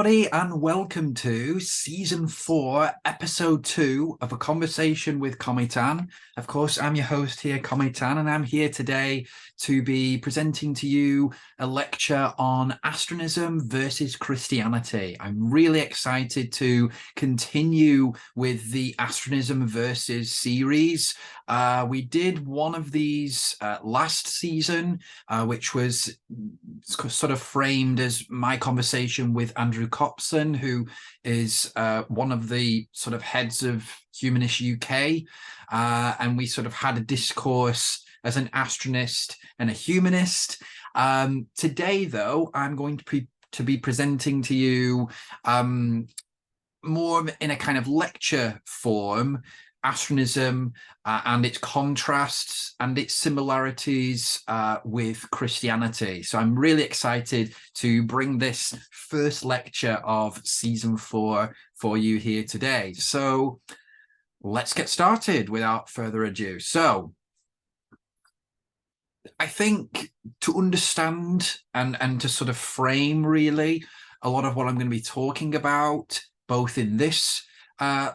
everybody, and welcome to Season 4, Episode 2 of A Conversation with Cometan. Of course, I'm your host here, Cometan, and I'm here today to be presenting to you a lecture on Astronism versus Christianity. I'm really excited to continue with the Astronism versus series. We did one of these last season, which was sort of framed as my conversation with Andrew Cometan, who is one of the sort of heads of Humanist UK. And we sort of had a discourse as an astronist and a humanist. Today, though, I'm going to be presenting to you more in a kind of lecture form, astronism and its contrasts and its similarities with Christianity. So I'm really excited to bring this first lecture of Season 4 for you here today. So let's get started without further ado. So I think to understand and to sort of frame really a lot of what I'm going to be talking about, both in this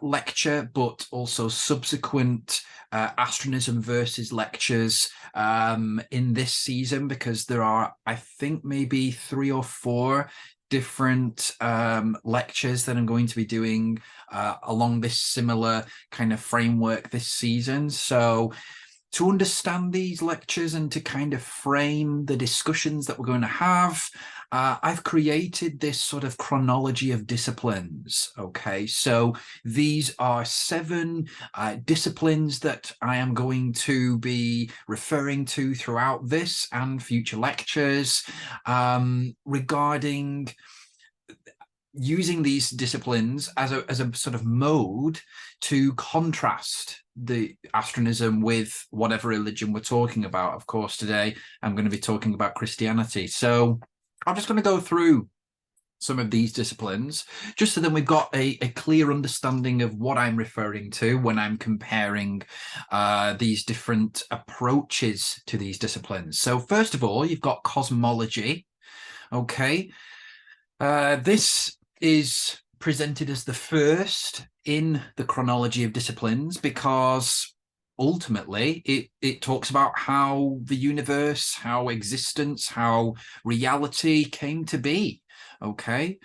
lecture, but also subsequent Astronism versus lectures in this season, because there are, I think, maybe 3 or 4 different lectures that I'm going to be doing along this similar kind of framework this season. So to understand these lectures and to kind of frame the discussions that we're going to have, I've created this sort of chronology of disciplines. Okay, so these are 7 disciplines that I am going to be referring to throughout this and future lectures regarding using these disciplines as a sort of mode to contrast the astronism with whatever religion we're talking about. Of course, today I'm going to be talking about Christianity. So I'm just going to go through some of these disciplines, just so then we've got a clear understanding of what I'm referring to when I'm comparing these different approaches to these disciplines. So first of all, you've got cosmology. Okay. This is presented as the first in the chronology of disciplines because ultimately it talks about how the universe, how existence, how reality came to be. Okay.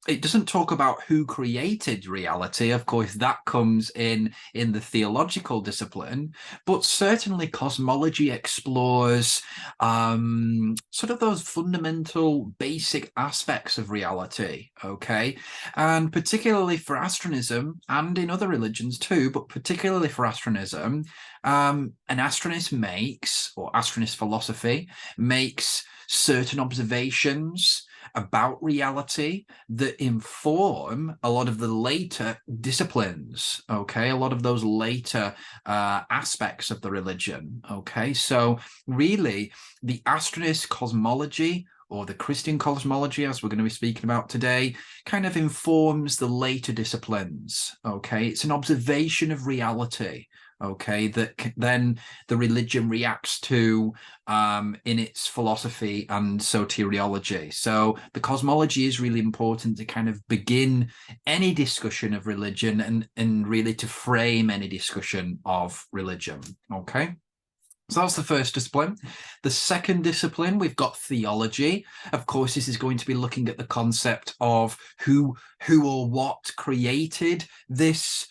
It doesn't talk about who created reality. Of course, that comes in the theological discipline, but certainly cosmology explores sort of those fundamental basic aspects of reality. Okay. And particularly for astronism and in other religions too, but particularly for astronism, an astronist makes, or astronist philosophy makes, certain observations about reality that inform a lot of the later disciplines. Okay, a lot of those later aspects of the religion. Okay, so really the astronist cosmology, or the Christian cosmology, as we're going to be speaking about today, kind of informs the later disciplines. Okay, it's an observation of reality. Okay, that then the religion reacts to in its philosophy and soteriology. So the cosmology is really important to kind of begin any discussion of religion and really to frame any discussion of religion. Okay. So that's the first discipline. The second discipline, we've got theology. Of course, this is going to be looking at the concept of who or what created this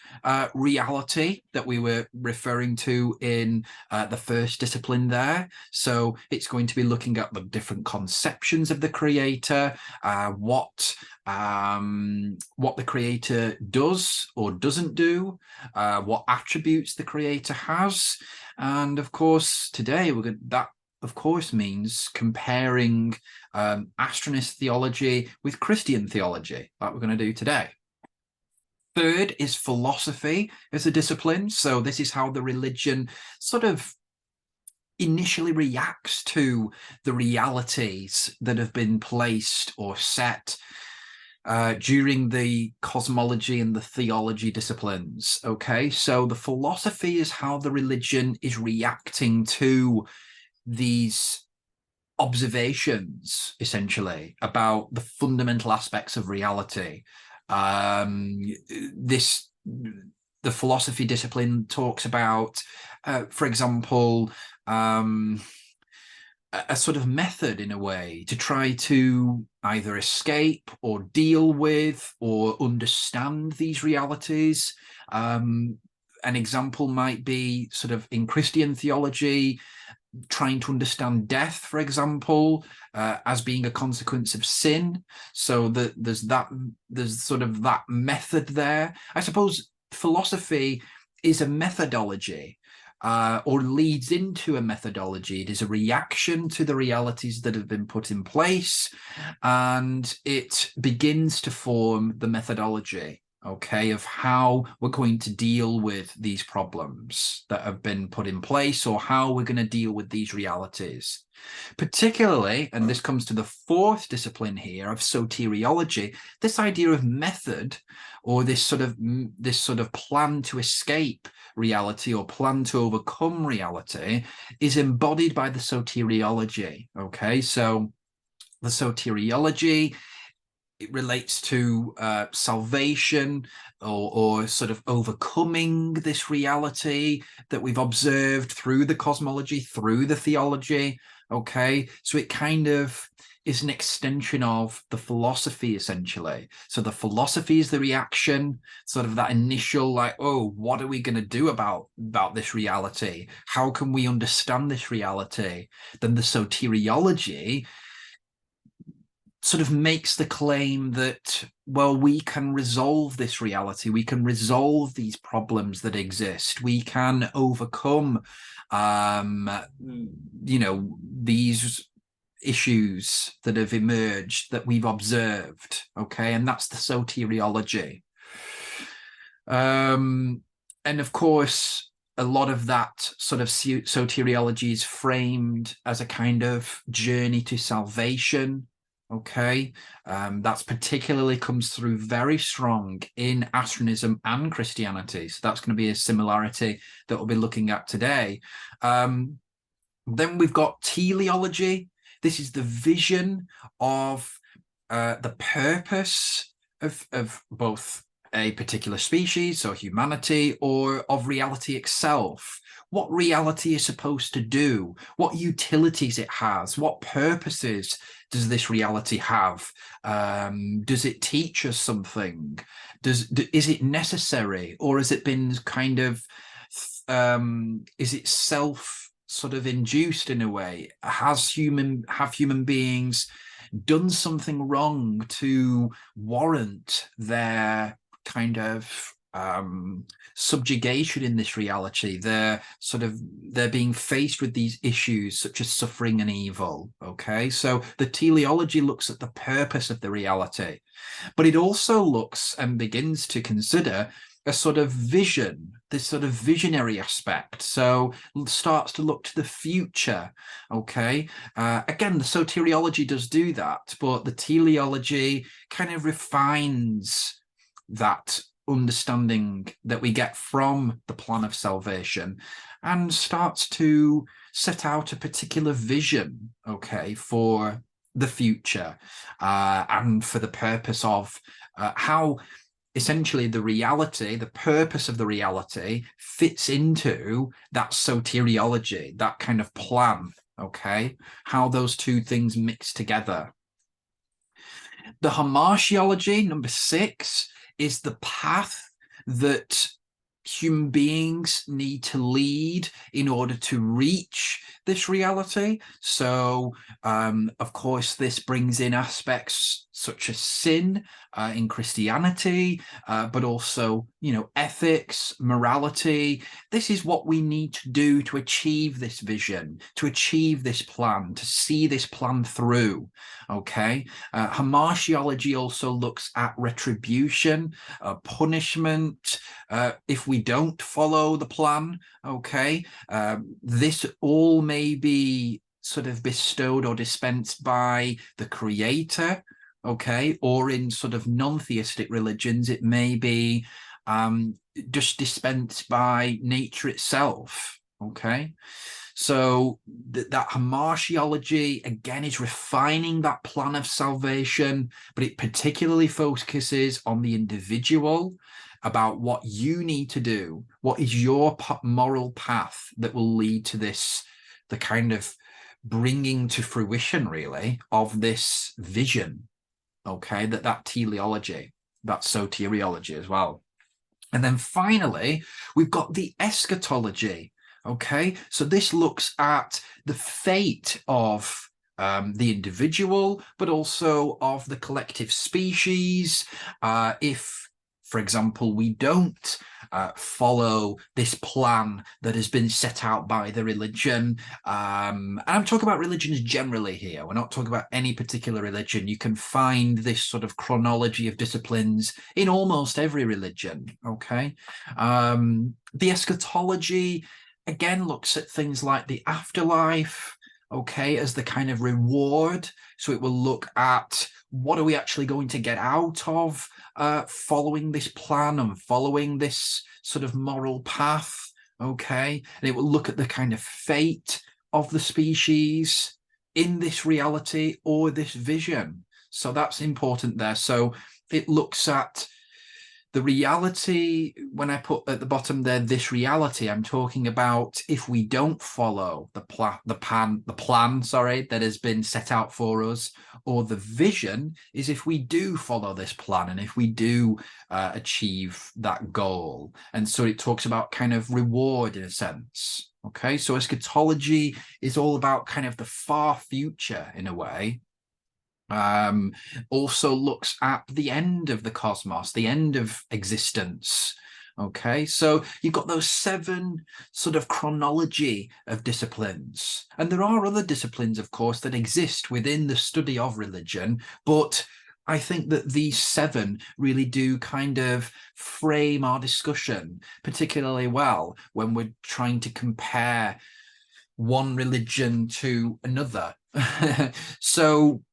reality that we were referring to in the first discipline there. So it's going to be looking at the different conceptions of the creator, what the creator does or doesn't do, what attributes the creator has. And of course, today that of course means comparing astronist theology with Christian theology, like we're going to do today. Third is philosophy as a discipline. So this is how the religion sort of initially reacts to the realities that have been placed or set during the cosmology and the theology disciplines. Okay, so the philosophy is how the religion is reacting to these observations, essentially, about the fundamental aspects of reality. This the philosophy discipline talks about, for example, a sort of method, in a way, to try to either escape or deal with or understand these realities. An example might be sort of in Christian theology, trying to understand death, for example, as being a consequence of sin. So that there's sort of that method there. I suppose philosophy is a methodology, or leads into a methodology. It is a reaction to the realities that have been put in place, and it begins to form the methodology, okay, of how we're going to deal with these problems that have been put in place, or how we're going to deal with these realities. Particularly, and this comes to the fourth discipline here of soteriology, this idea of method, or this sort of plan to escape reality or plan to overcome reality, is embodied by the soteriology. Okay, so the soteriology, it relates to salvation, or sort of overcoming this reality that we've observed through the cosmology, through the theology. Okay, so it kind of is an extension of the philosophy, essentially. So the philosophy is the reaction, sort of that initial, like, oh, what are we going to do about this reality? How can we understand this reality? Then the soteriology sort of makes the claim that, well, we can resolve this reality, we can resolve these problems that exist, we can overcome these issues that have emerged, that we've observed. Okay, and that's the soteriology. And of course, a lot of that sort of soteriology is framed as a kind of journey to salvation. Okay, that's particularly comes through very strong in Astronism and Christianity. So that's going to be a similarity that we'll be looking at today. Then we've got teleology. This is the vision of the purpose of both a particular species or humanity, or of reality itself. What reality is supposed to do, what utilities it has, what purposes does this reality have? Does it teach us something? Is it necessary, or has it been kind of, is it self sort of induced in a way? Have human beings done something wrong to warrant their kind of subjugation in this reality? They're being faced with these issues such as suffering and evil. Okay, so the teleology looks at the purpose of the reality, but it also looks and begins to consider a sort of vision, this sort of visionary aspect. So starts to look to the future. Okay, again, the soteriology does do that, but the teleology kind of refines that understanding that we get from the plan of salvation, and starts to set out a particular vision, okay, for the future, and for the purpose of how essentially the reality, the purpose of the reality, fits into that soteriology, that kind of plan. Okay, how those two things mix together. The hamartiology, number 6, is the path that human beings need to lead in order to reach this reality. So, of course, this brings in aspects such as sin in Christianity, but also, ethics, morality. This is what we need to do to achieve this vision, to achieve this plan, to see this plan through. Okay, hamartiology also looks at retribution, punishment, if we don't follow the plan. Okay, this all may be sort of bestowed or dispensed by the creator. Okay, or in sort of non-theistic religions, it may be just dispensed by nature itself. Okay, So that hamartiology, again, is refining that plan of salvation, but it particularly focuses on the individual, about what you need to do. What is your moral path that will lead to this, the kind of bringing to fruition, really, of this vision, okay, that teleology, that soteriology as well. And then finally, we've got the eschatology, okay? So this looks at the fate of the individual, but also of the collective species. If, for example, we don't follow this plan that has been set out by the religion. And I'm talking about religions generally here. We're not talking about any particular religion. You can find this sort of chronology of disciplines in almost every religion, okay? The eschatology, again, looks at things like the afterlife, okay, as the kind of reward. So it will look at what are we actually going to get out of following this plan and following this sort of moral path, okay? And it will look at the kind of fate of the species in this reality or this vision. So that's important there. So it looks at the reality. When I put at the bottom there, this reality, I'm talking about if we don't follow the plan that has been set out for us, or the vision is if we do follow this plan and if we do achieve that goal. And so it talks about kind of reward in a sense. Okay, so eschatology is all about kind of the far future in a way. Also looks at the end of the cosmos, the end of existence. Okay, so you've got those 7 sort of chronology of disciplines. And there are other disciplines, of course, that exist within the study of religion, but I think that these 7 really do kind of frame our discussion particularly well when we're trying to compare one religion to another. So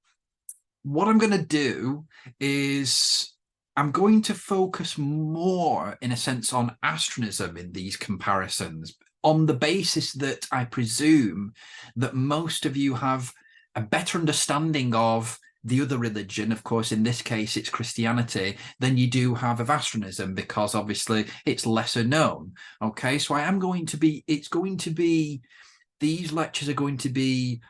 what I'm going to do is I'm going to focus more, in a sense, on astronism in these comparisons, on the basis that I presume that most of you have a better understanding of the other religion. Of course, in this case, it's Christianity, than you do have of astronism, because obviously it's lesser known. Okay, so these lectures are going to be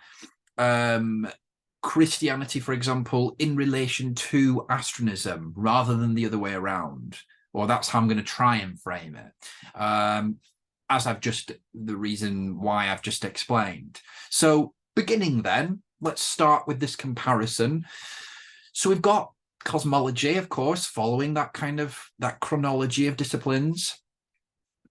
Christianity, for example, in relation to astronism rather than the other way around, or that's how I'm going to try and frame it, the reason why I've just explained. So beginning then, let's start with this comparison. So we've got cosmology, of course, following that chronology of disciplines.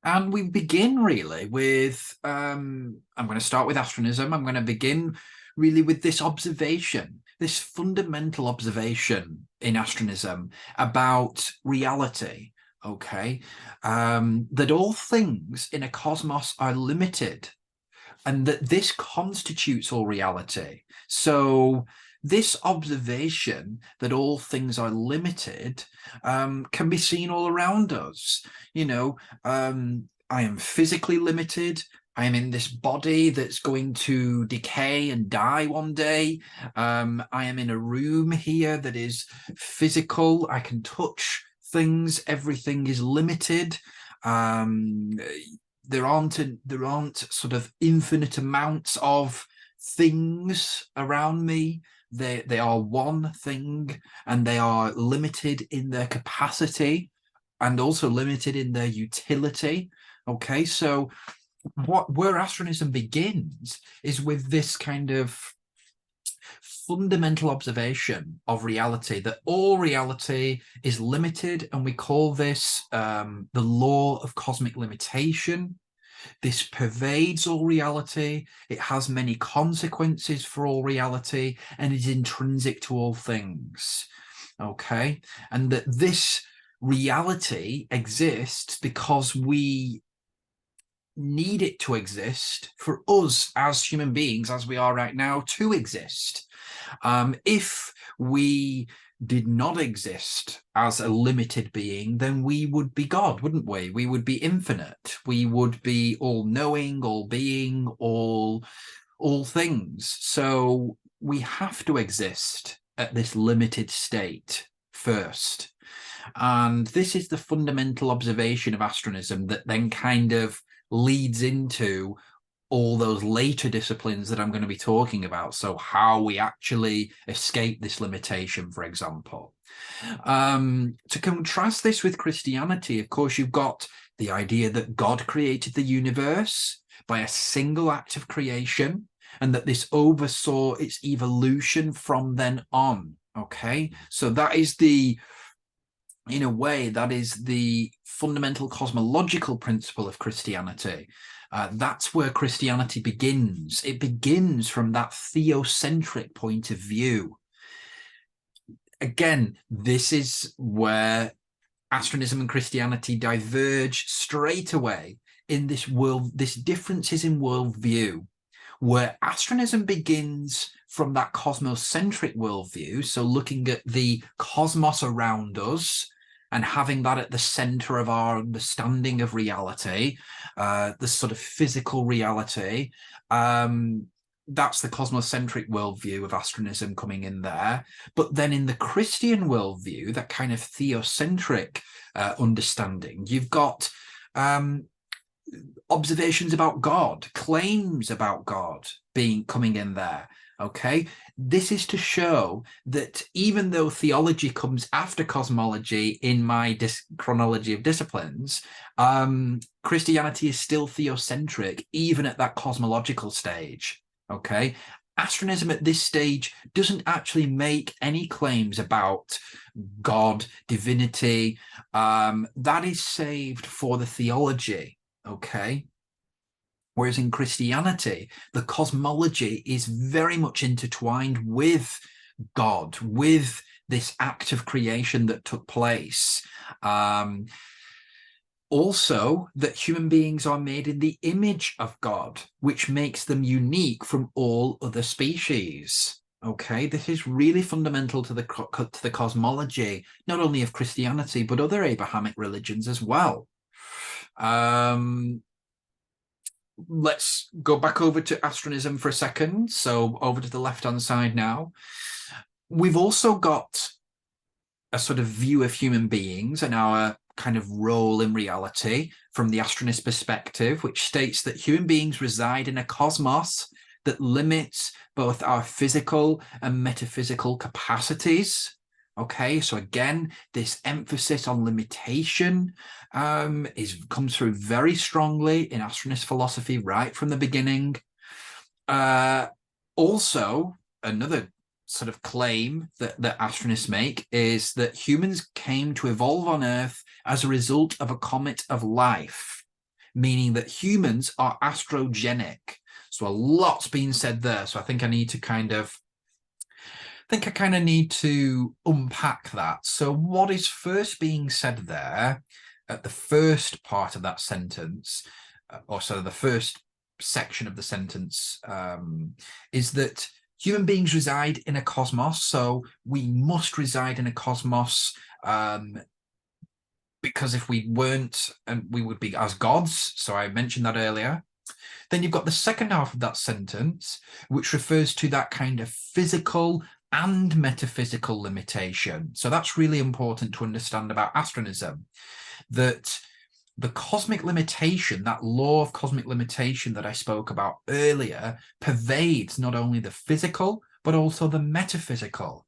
And we begin really with, I'm going to start with astronism. I'm going to begin really with this observation, this fundamental observation in astronism about reality, okay? That all things in a cosmos are limited, and that this constitutes all reality. So this observation that all things are limited can be seen all around us. You know, I am physically limited. I am in this body that's going to decay and die one day. I am in a room here that is physical. I can touch things. Everything is limited. There aren't sort of infinite amounts of things around me. They are one thing, and they are limited in their capacity and also limited in their utility. Okay, so where astronism begins is with this kind of fundamental observation of reality, that all reality is limited, and we call this the law of cosmic limitation. This pervades all reality. It has many consequences for all reality, and is intrinsic to all things. Okay, and that this reality exists because we need it to exist for us as human beings, as we are right now, to exist. If we did not exist as a limited being, then we would be God, wouldn't we? We would be infinite. We would be all-knowing, all-being, all things. So we have to exist at this limited state first. And this is the fundamental observation of astronism that then kind of leads into all those later disciplines that I'm going to be talking about. So how we actually escape this limitation, for example. To contrast this with Christianity, of course, you've got the idea that God created the universe by a single act of creation, and that this oversaw its evolution from then on. Okay, so that is in a way, that is the fundamental cosmological principle of Christianity. That's where Christianity begins. It begins from that theocentric point of view. Again, this is where Astronism and Christianity diverge straight away in this differences in worldview, where Astronism begins from that cosmocentric worldview, so looking at the cosmos around us and having that at the center of our understanding of reality, the sort of physical reality. That's the cosmocentric worldview of astronism coming in there. But then in the Christian worldview, that kind of theocentric understanding, you've got observations about God, claims about God coming in there. Okay, this is to show that even though theology comes after cosmology in my chronology of disciplines, Christianity is still theocentric, even at that cosmological stage. Okay, astronism at this stage doesn't actually make any claims about God, divinity. That is saved for the theology. Okay. Whereas in Christianity, the cosmology is very much intertwined with God, with this act of creation that took place. Also, that human beings are made in the image of God, which makes them unique from all other species. Okay, this is really fundamental to the cosmology, not only of Christianity, but other Abrahamic religions as well. Let's go back over to astronism for a second. So over to the left-hand side now. We've also got a sort of view of human beings and our kind of role in reality from the astronist perspective, which states that human beings reside in a cosmos that limits both our physical and metaphysical capacities. Okay, so again, this emphasis on limitation comes through very strongly in astronist philosophy right from the beginning. Also, another sort of claim that astronists make is that humans came to evolve on Earth as a result of a comet of life, meaning that humans are astrogenic. So a lot's been said there. So I think I kind of need to unpack that. So what is first being said there at the first part of that sentence, or so the first section of the sentence, is that human beings reside in a cosmos. So we must reside in a cosmos because if we weren't, and we would be as gods. So I mentioned that earlier. Then you've got the second half of that sentence, which refers to that kind of physical and metaphysical limitation. So that's really important to understand about astronism, that the cosmic limitation, that law of cosmic limitation that I spoke about earlier, pervades not only the physical, but also the metaphysical,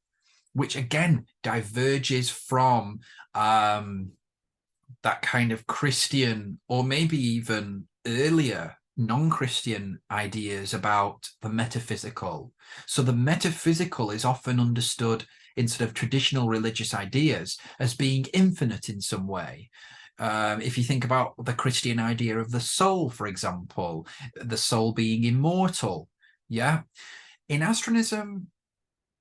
which again diverges from that kind of Christian, or maybe even earlier non-Christian ideas about the metaphysical. So the metaphysical is often understood in sort of traditional religious ideas as being infinite in some way. If you think about the Christian idea of the soul, for example, the soul being immortal, yeah. In astronism,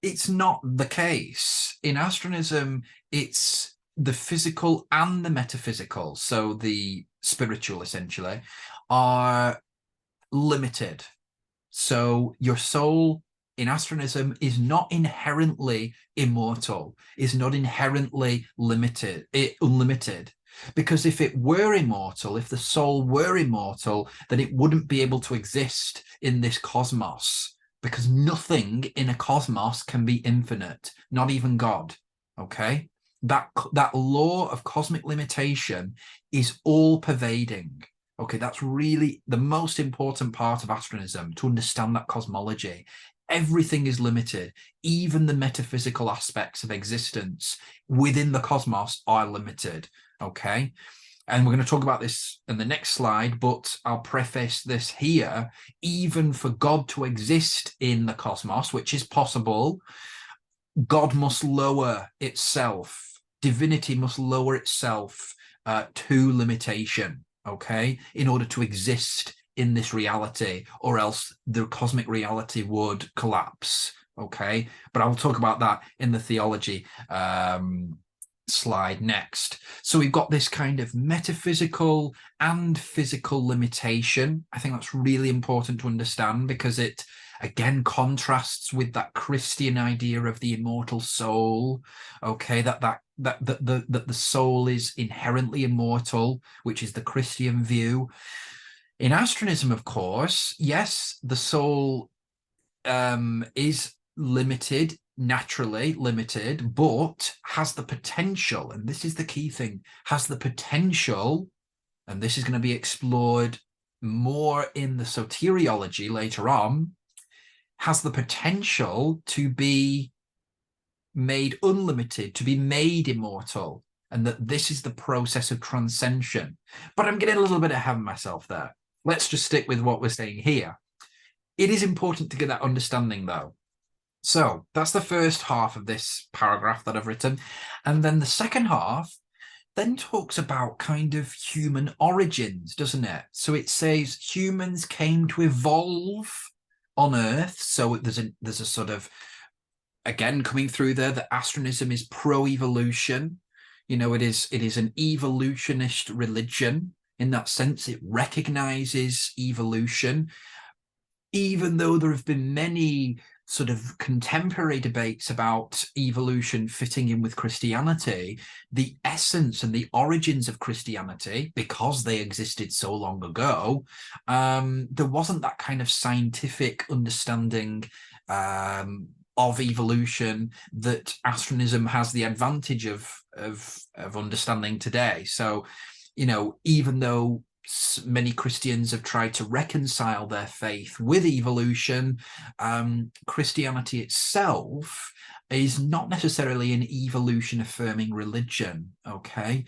it's not the case. In astronism, it's the physical and the metaphysical, so the spiritual essentially, are limited. So your soul in astronism is not inherently immortal, is not inherently unlimited. Because if it were immortal, if the soul were immortal, then it wouldn't be able to exist in this cosmos, because nothing in a cosmos can be infinite, not even God. Okay? That law of cosmic limitation is all pervading. Okay, that's really the most important part of astronism, to understand that cosmology. Everything is limited. Even the metaphysical aspects of existence within the cosmos are limited. Okay, and we're going to talk about this in the next slide, but I'll preface this here. Even for God to exist in the cosmos, which is possible, God must lower itself. Divinity must lower itself to limitation, okay, in order to exist in this reality, or else the cosmic reality would collapse, okay? But I'll talk about that in the theology slide next. So we've got this kind of metaphysical and physical limitation. I think that's really important to understand, because it again contrasts with that Christian idea of the immortal soul. Okay, that the soul is inherently immortal, which is the Christian view. In astronism, of course, yes, the soul is limited, naturally limited, but has the potential, and this is the key thing, has the potential, and this is going to be explored more in the soteriology later on, has the potential to be made unlimited, to be made immortal, and that this is the process of transcension. But I'm getting a little bit ahead of myself there. Let's just stick with what we're saying here. It is important to get that understanding, though. So that's the first half of this paragraph that I've written. And then the second half then talks about kind of human origins, doesn't it? So it says humans came to evolve on Earth. So there's a sort of, again, coming through there, that astronism is pro-evolution. You know, it is an evolutionist religion. In that sense, it recognizes evolution, even though there have been many sort of contemporary debates about evolution fitting in with Christianity. The essence and the origins of Christianity, because they existed so long ago, there wasn't that kind of scientific understanding of evolution that astronism has the advantage of understanding today. So, you know, even though many Christians have tried to reconcile their faith with evolution, Christianity itself is not necessarily an evolution affirming religion, okay,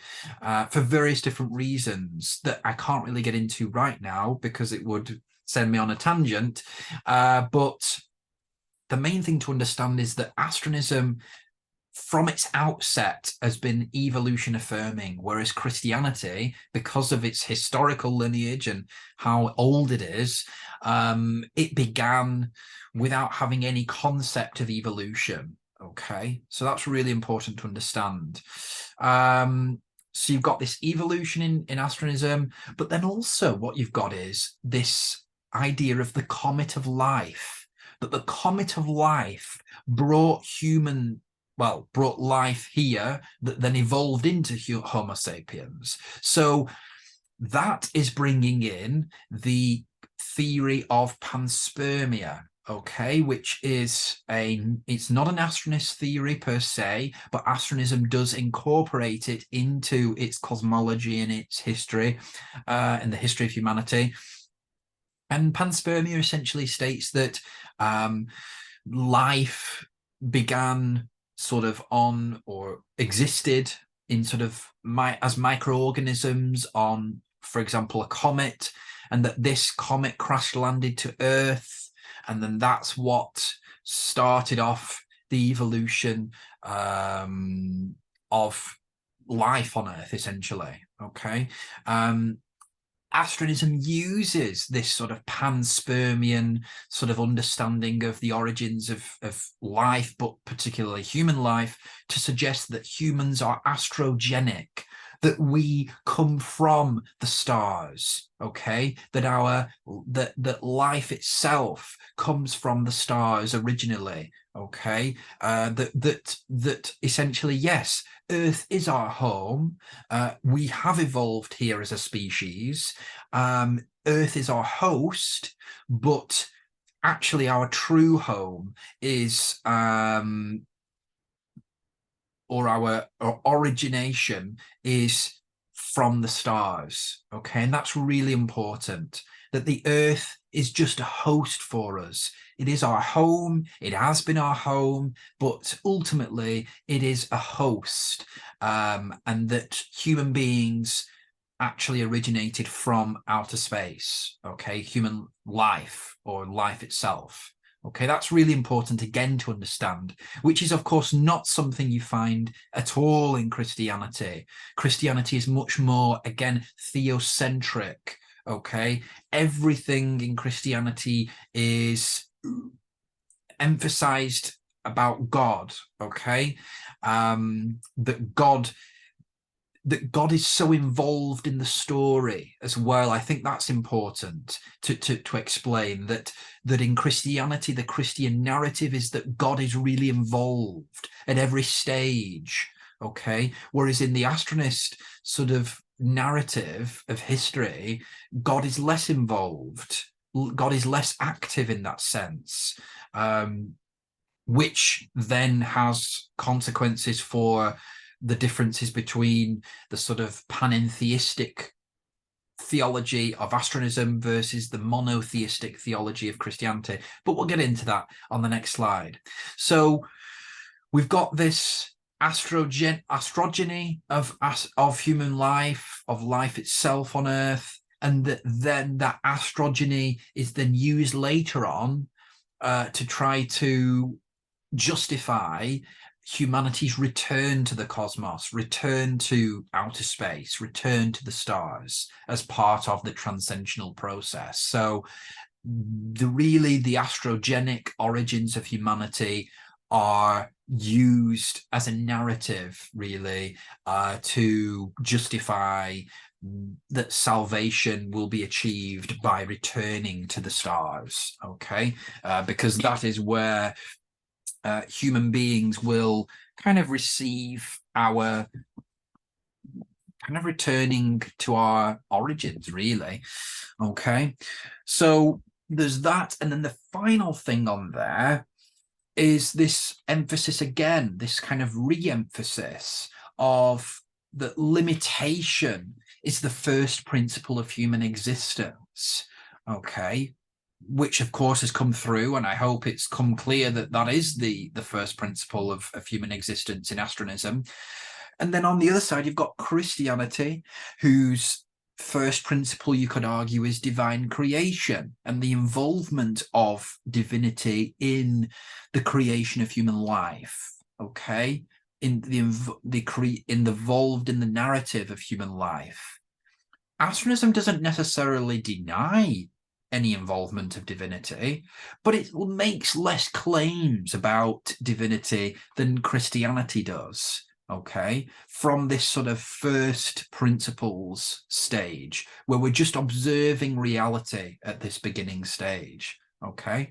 for various different reasons that I can't really get into right now because it would send me on a tangent. But the main thing to understand is that astronism, from its outset, has been evolution affirming, whereas Christianity, because of its historical lineage and how old it is, it began without having any concept of evolution. Okay, so that's really important to understand. So you've got this evolution in astronism, but then also what you've got is this idea of the comet of life, that the comet of life brought life here that then evolved into Homo sapiens. So that is bringing in the theory of panspermia, okay, which is it's not an astronist theory per se, but astronism does incorporate it into its cosmology and its history, and the history of humanity. And panspermia essentially states that life began sort of on, or existed in sort of as microorganisms on, for example, a comet, and that this comet crash landed to Earth, and then that's what started off the evolution of life on Earth, essentially. Okay. Astronism uses this sort of panspermian sort of understanding of the origins of life, but particularly human life, to suggest that humans are astrogenic, that we come from the stars, okay, that life itself comes from the stars originally, okay, that essentially, yes, Earth is our home. We have evolved here as a species. Earth is our host, but actually our true home is or our origination is from the stars, okay? And that's really important, that the Earth is just a host for us. It is our home, it has been our home, but ultimately it is a host, and that human beings actually originated from outer space, okay? Human life, or life itself. Okay, that's really important again to understand, which is, of course, not something you find at all in Christianity. Christianity is much more, again, theocentric. Okay, everything in Christianity is emphasized about God. Okay, that God is so involved in the story as well. I think that's important to explain, that in Christianity, the Christian narrative is that God is really involved at every stage, okay? Whereas in the Astronist sort of narrative of history, God is less involved. God is less active in that sense, which then has consequences for the differences between the sort of panentheistic theology of astronism versus the monotheistic theology of Christianity. But we'll get into that on the next slide. So we've got this astrogeny of human life, of life itself on Earth, and then that astrogeny is then used later on to try to justify humanity's return to the cosmos, return to outer space, return to the stars as part of the transcendental process. So the astrogenic origins of humanity are used as a narrative, really, to justify that salvation will be achieved by returning to the stars, okay? Because that is where human beings will kind of receive our kind of returning to our origins, really. Okay, so there's that, and then the final thing on there is this emphasis again, this kind of re-emphasis of that limitation is the first principle of human existence. Okay, which of course has come through, and I hope it's come clear that that is the first principle of human existence in astronism. And then on the other side, you've got Christianity, whose first principle, you could argue, is divine creation and the involvement of divinity in the creation of human life. Okay, involved in the narrative of human life. Astronism doesn't necessarily deny any involvement of divinity, but it makes less claims about divinity than Christianity does, okay? From this sort of first principles stage, where we're just observing reality at this beginning stage, okay?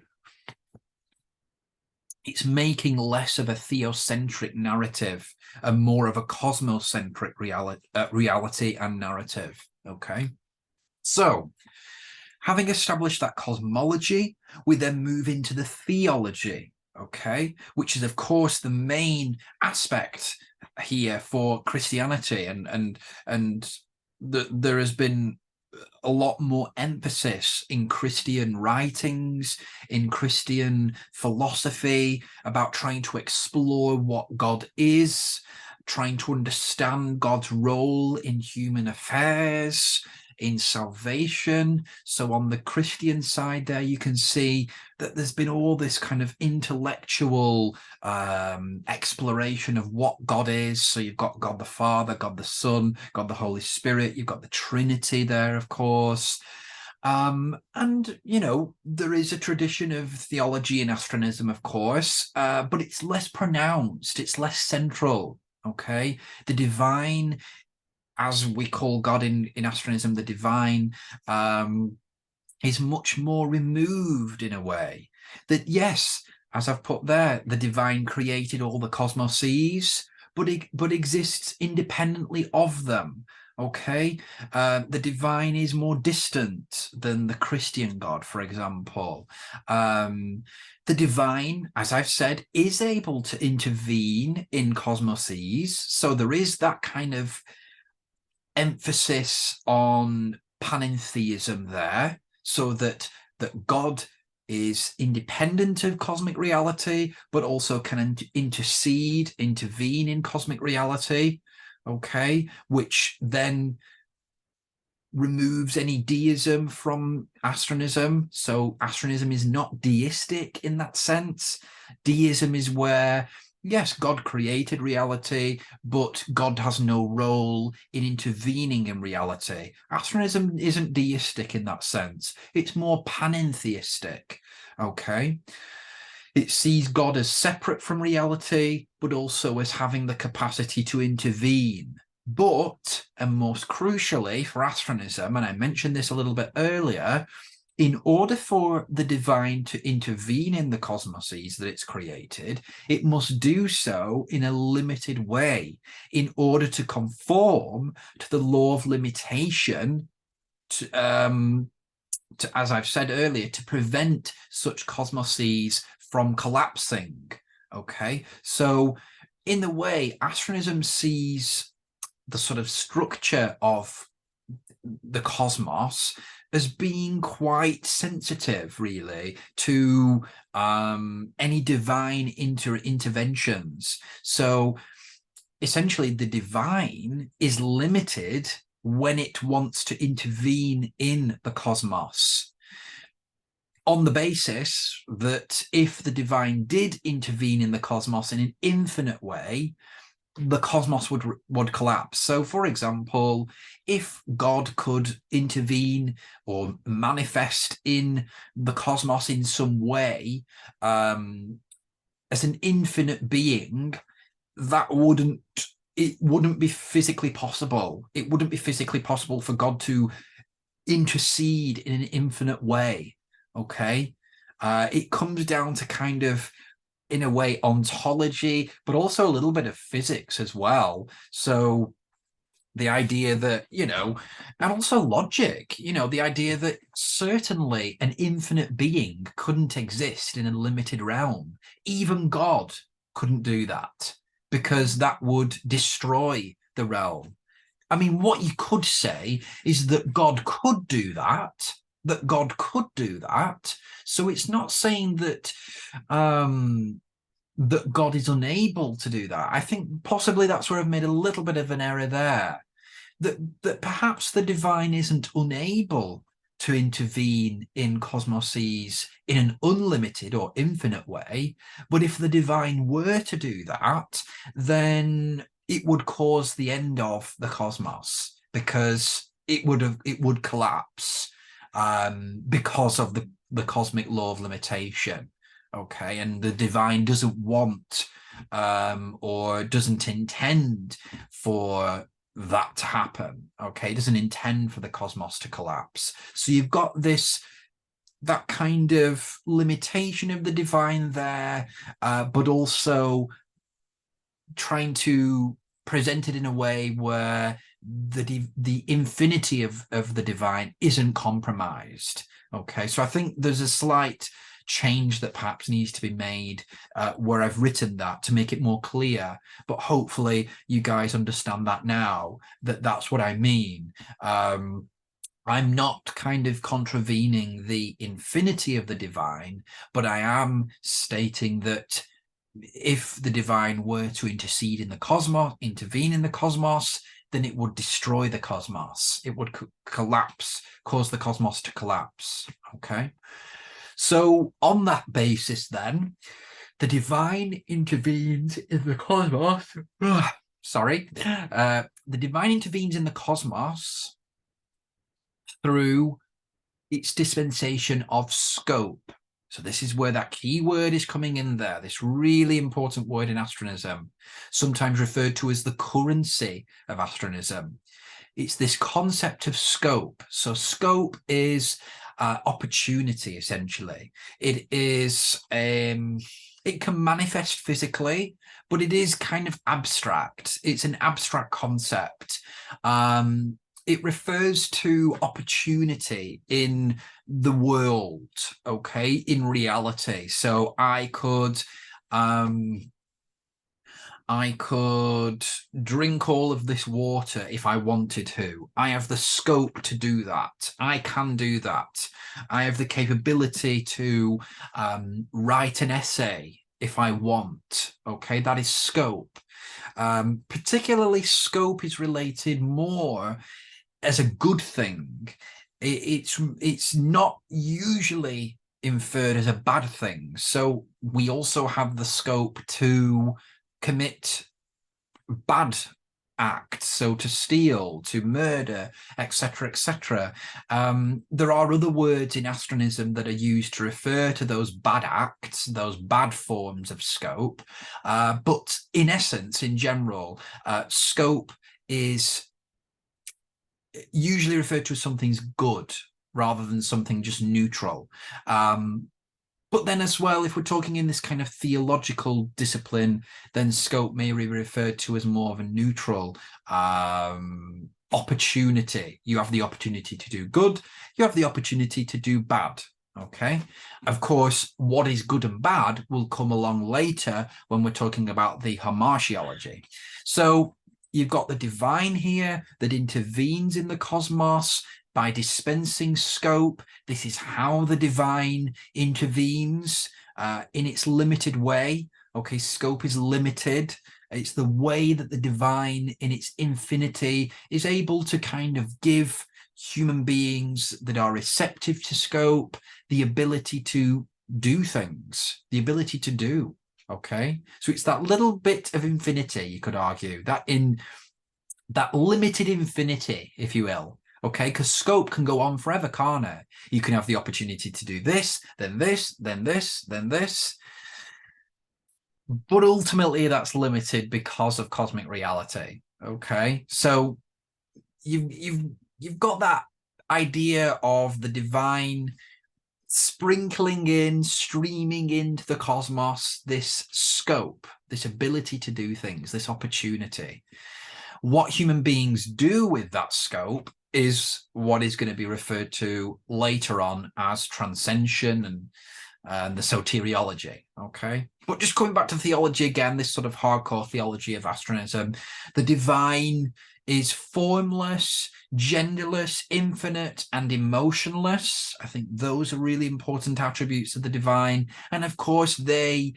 It's making less of a theocentric narrative and more of a cosmocentric reality and narrative, okay? So, having established that cosmology, we then move into the theology, okay, which is, of course, the main aspect here for Christianity, and there has been a lot more emphasis in Christian writings, in Christian philosophy, about trying to explore what God is, trying to understand God's role in human affairs, in salvation. So on the Christian side there, you can see that there's been all this kind of intellectual exploration of what God is. So you've got God the Father, God the Son, God the Holy Spirit, you've got the Trinity there, of course. And, you know, there is a tradition of theology in astronism, of course, but it's less pronounced, it's less central, okay? The divine as we call God in Astronism, the divine, is much more removed in a way. That, yes, as I've put there, the divine created all the cosmoses, but exists independently of them. Okay, the divine is more distant than the Christian God, for example. The divine, as I've said, is able to intervene in cosmoses, so there is that kind of emphasis on panentheism there, so that God is independent of cosmic reality, but also can intervene in cosmic reality, okay, which then removes any deism from astronism. So astronism is not deistic in that sense. Deism is where, yes, God created reality, but God has no role in intervening in reality. Astronism isn't deistic in that sense. It's more panentheistic, okay? It sees God as separate from reality, but also as having the capacity to intervene. But, and most crucially for astronism, and I mentioned this a little bit earlier, in order for the divine to intervene in the cosmoses that it's created, it must do so in a limited way in order to conform to the law of limitation, as I've said earlier, to prevent such cosmoses from collapsing. Okay, so in the way, astronism sees the sort of structure of the cosmos as being quite sensitive, really, to any divine interventions. So essentially, the divine is limited when it wants to intervene in the cosmos, on the basis that if the divine did intervene in the cosmos in an infinite way, the cosmos would collapse. So, for example, if God could intervene or manifest in the cosmos in some way, as an infinite being, it wouldn't be physically possible. It wouldn't be physically possible for God to intercede in an infinite way. Okay, it comes down to kind of, in a way, ontology, but also a little bit of physics as well. So the idea that, and also logic, the idea that certainly an infinite being couldn't exist in a limited realm. Even God couldn't do that, because that would destroy the realm. I mean, what you could say is that God could do that, So it's not saying that that God is unable to do that. I think possibly that's where I've made a little bit of an error there. That perhaps the divine isn't unable to intervene in cosmoses in an unlimited or infinite way, but if the divine were to do that, then it would cause the end of the cosmos, because it would collapse, because of the cosmic law of limitation. Okay, and the divine doesn't want, or doesn't intend for that to happen. Okay, it doesn't intend for the cosmos to collapse. So you've got that kind of limitation of the divine there, but also trying to present it in a way where the infinity of the divine isn't compromised. Okay, so I think there's a slight change that perhaps needs to be made, where I've written that to make it more clear, but hopefully you guys understand that now, that's what I mean. I'm not kind of contravening the infinity of the divine, but I am stating that if the divine were to intervene in the cosmos, then it would destroy the cosmos. It would collapse, cause the cosmos to collapse. Okay. So on that basis, then, the divine intervenes in the cosmos. The divine intervenes in the cosmos through its dispensation of scope. So this is where that key word is coming in there, this really important word in astronism, sometimes referred to as the currency of astronism. It's this concept of scope. So scope is opportunity, essentially. It is, it can manifest physically, but it is kind of abstract. It's an abstract concept. It refers to opportunity in the world, okay, in reality. So I could drink all of this water if I wanted to. I have the scope to do that. I can do that. I have the capability to write an essay if I want. Okay, that is scope. Particularly, scope is related more as a good thing. It's not usually inferred as a bad thing. So we also have the scope to commit bad acts, so to steal, to murder, etc., etc. There are other words in astronism that are used to refer to those bad acts, those bad forms of scope. But in essence, in general, scope is usually referred to as something's good rather than something just neutral. But then as well, if we're talking in this kind of theological discipline, then scope may be referred to as more of a neutral opportunity. You have the opportunity to do good. You have the opportunity to do bad. Okay. Of course, what is good and bad will come along later when we're talking about the hamartiology. So you've got the divine here that intervenes in the cosmos by dispensing scope. This is how the divine intervenes in its limited way. Okay, scope is limited. It's the way that the divine in its infinity is able to kind of give human beings that are receptive to scope the ability to do things, the ability to do. Okay, so it's that little bit of infinity, you could argue, that in that limited infinity, if you will. Okay, because scope can go on forever, can't it? You can have the opportunity to do this, then this, then this, then this. But ultimately, that's limited because of cosmic reality. Okay, so you've got that idea of the divine sprinkling in, streaming into the cosmos, this scope, this ability to do things, this opportunity. What human beings do with that scope is what is going to be referred to later on as transcension and the soteriology. Okay, but just coming back to theology again, this sort of hardcore theology of astronism, the divine is formless, genderless, infinite, and emotionless. I think those are really important attributes of the divine. And of course, they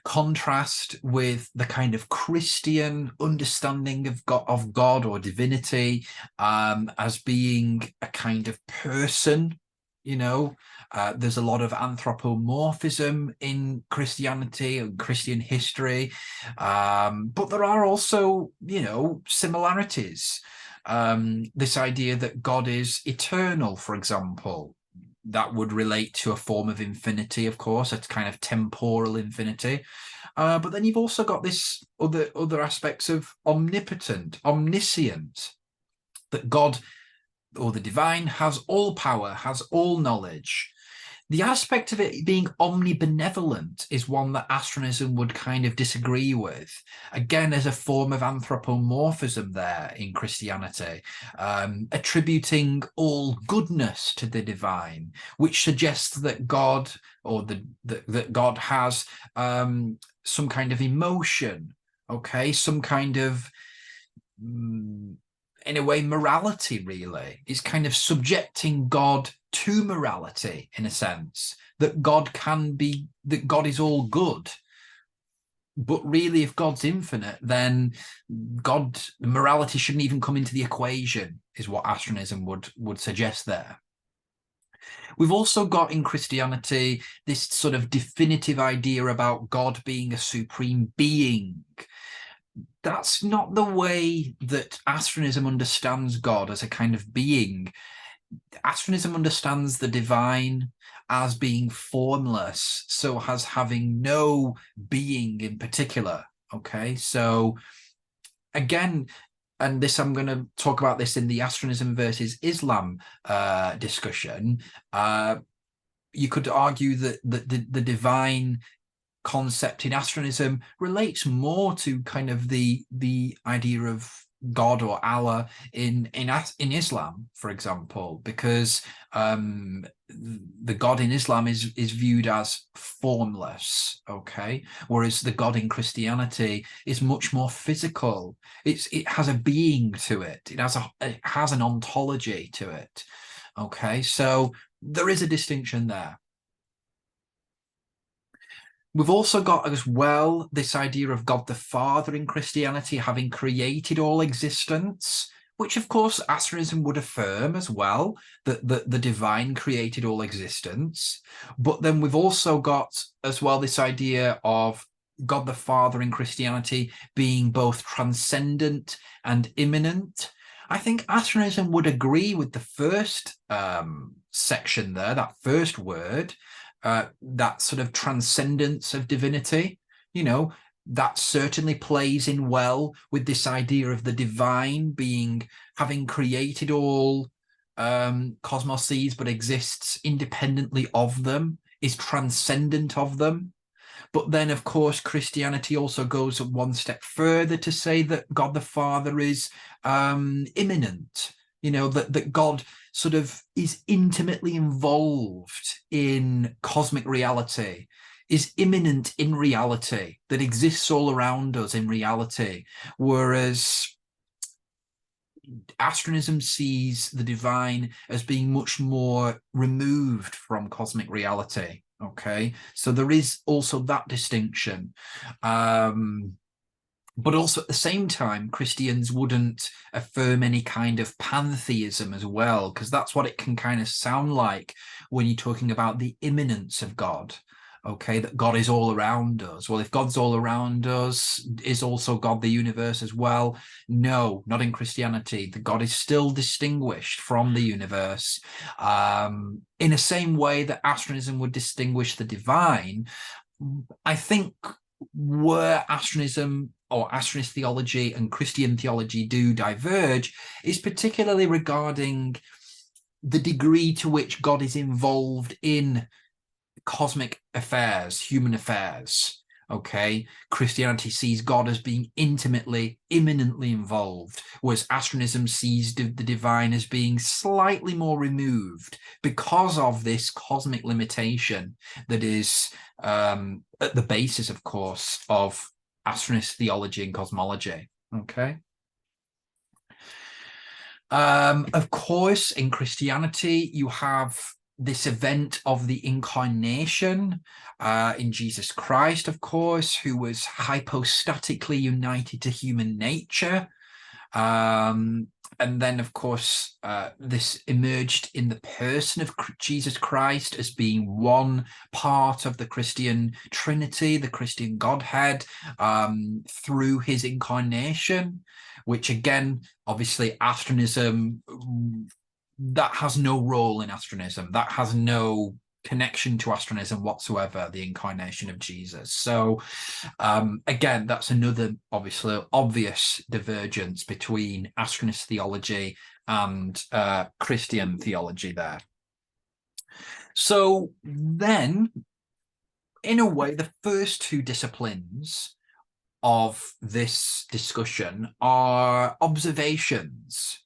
contrast with the kind of Christian understanding of God or divinity as being a kind of person. You know, there's a lot of anthropomorphism in Christianity and Christian history, but there are also, you know, similarities. This idea that God is eternal, for example, that would relate to a form of infinity, of course, it's kind of temporal infinity. But then you've also got this other aspects of omnipotent, omniscient, that God or the divine has all power, has all knowledge. The aspect of it being omnibenevolent is one that astronism would kind of disagree with. Again, there's a form of anthropomorphism there in Christianity, attributing all goodness to the divine, which suggests that God or that God has some kind of emotion, okay, some kind of in a way, morality, really. It's kind of subjecting God to morality, in a sense, that God is all good. But really, if God's infinite, then morality shouldn't even come into the equation, is what astronism would suggest there. We've also got in Christianity this sort of definitive idea about God being a supreme being. That's not the way that astronism understands God as a kind of being. Astronism understands the divine as being formless, so as having no being in particular. Okay, so again, and this I'm going to talk about this in the Astronism versus Islam discussion. You could argue that the divine concept in astronism relates more to kind of the idea of God or Allah in Islam, for example, because the God in Islam is viewed as formless, okay, whereas the God in Christianity is much more physical. It has a being to it. It has an ontology to it. Okay, so there is a distinction there. We've also got as well this idea of God the Father in Christianity having created all existence, which of course Astronism would affirm as well, that the divine created all existence. But then we've also got as well this idea of God the Father in Christianity being both transcendent and immanent. I think Astronism would agree with the first section there, that first word, that sort of transcendence of divinity. You know, that certainly plays in well with this idea of the divine being, having created all cosmoses, but exists independently of them, is transcendent of them. But then, of course, Christianity also goes one step further to say that God the Father is immanent, you know, that God sort of is intimately involved in cosmic reality, is immanent in reality, that exists all around us in reality. Whereas Astronism sees the divine as being much more removed from cosmic reality. Okay, so there is also that distinction. But also at the same time, Christians wouldn't affirm any kind of pantheism as well, because that's what it can kind of sound like when you're talking about the immanence of God. Okay, that God is all around us. Well, if God's all around us, is also God the universe as well? No, not in Christianity. The God is still distinguished from the universe. In the same way that Astronism would distinguish the divine, I think where Astronism or Astronist theology and Christian theology do diverge is particularly regarding the degree to which God is involved in cosmic affairs, human affairs. Okay, Christianity sees God as being intimately, immanently involved, whereas Astronism sees the divine as being slightly more removed because of this cosmic limitation that is at the basis, of course, of Astronist theology and cosmology. Okay. Of course, in Christianity, you have this event of the incarnation in Jesus Christ, of course, who was hypostatically united to human nature. And then, of course, this emerged in the person of Jesus Christ as being one part of the Christian Trinity, the Christian Godhead, through his incarnation, which again, obviously, Astronism, that has no role in Astronism. That has no connection to Astronism whatsoever, the incarnation of Jesus. So again, that's another obviously obvious divergence between Astronist theology and Christian theology there. So then, in a way, the first two disciplines of this discussion are observations.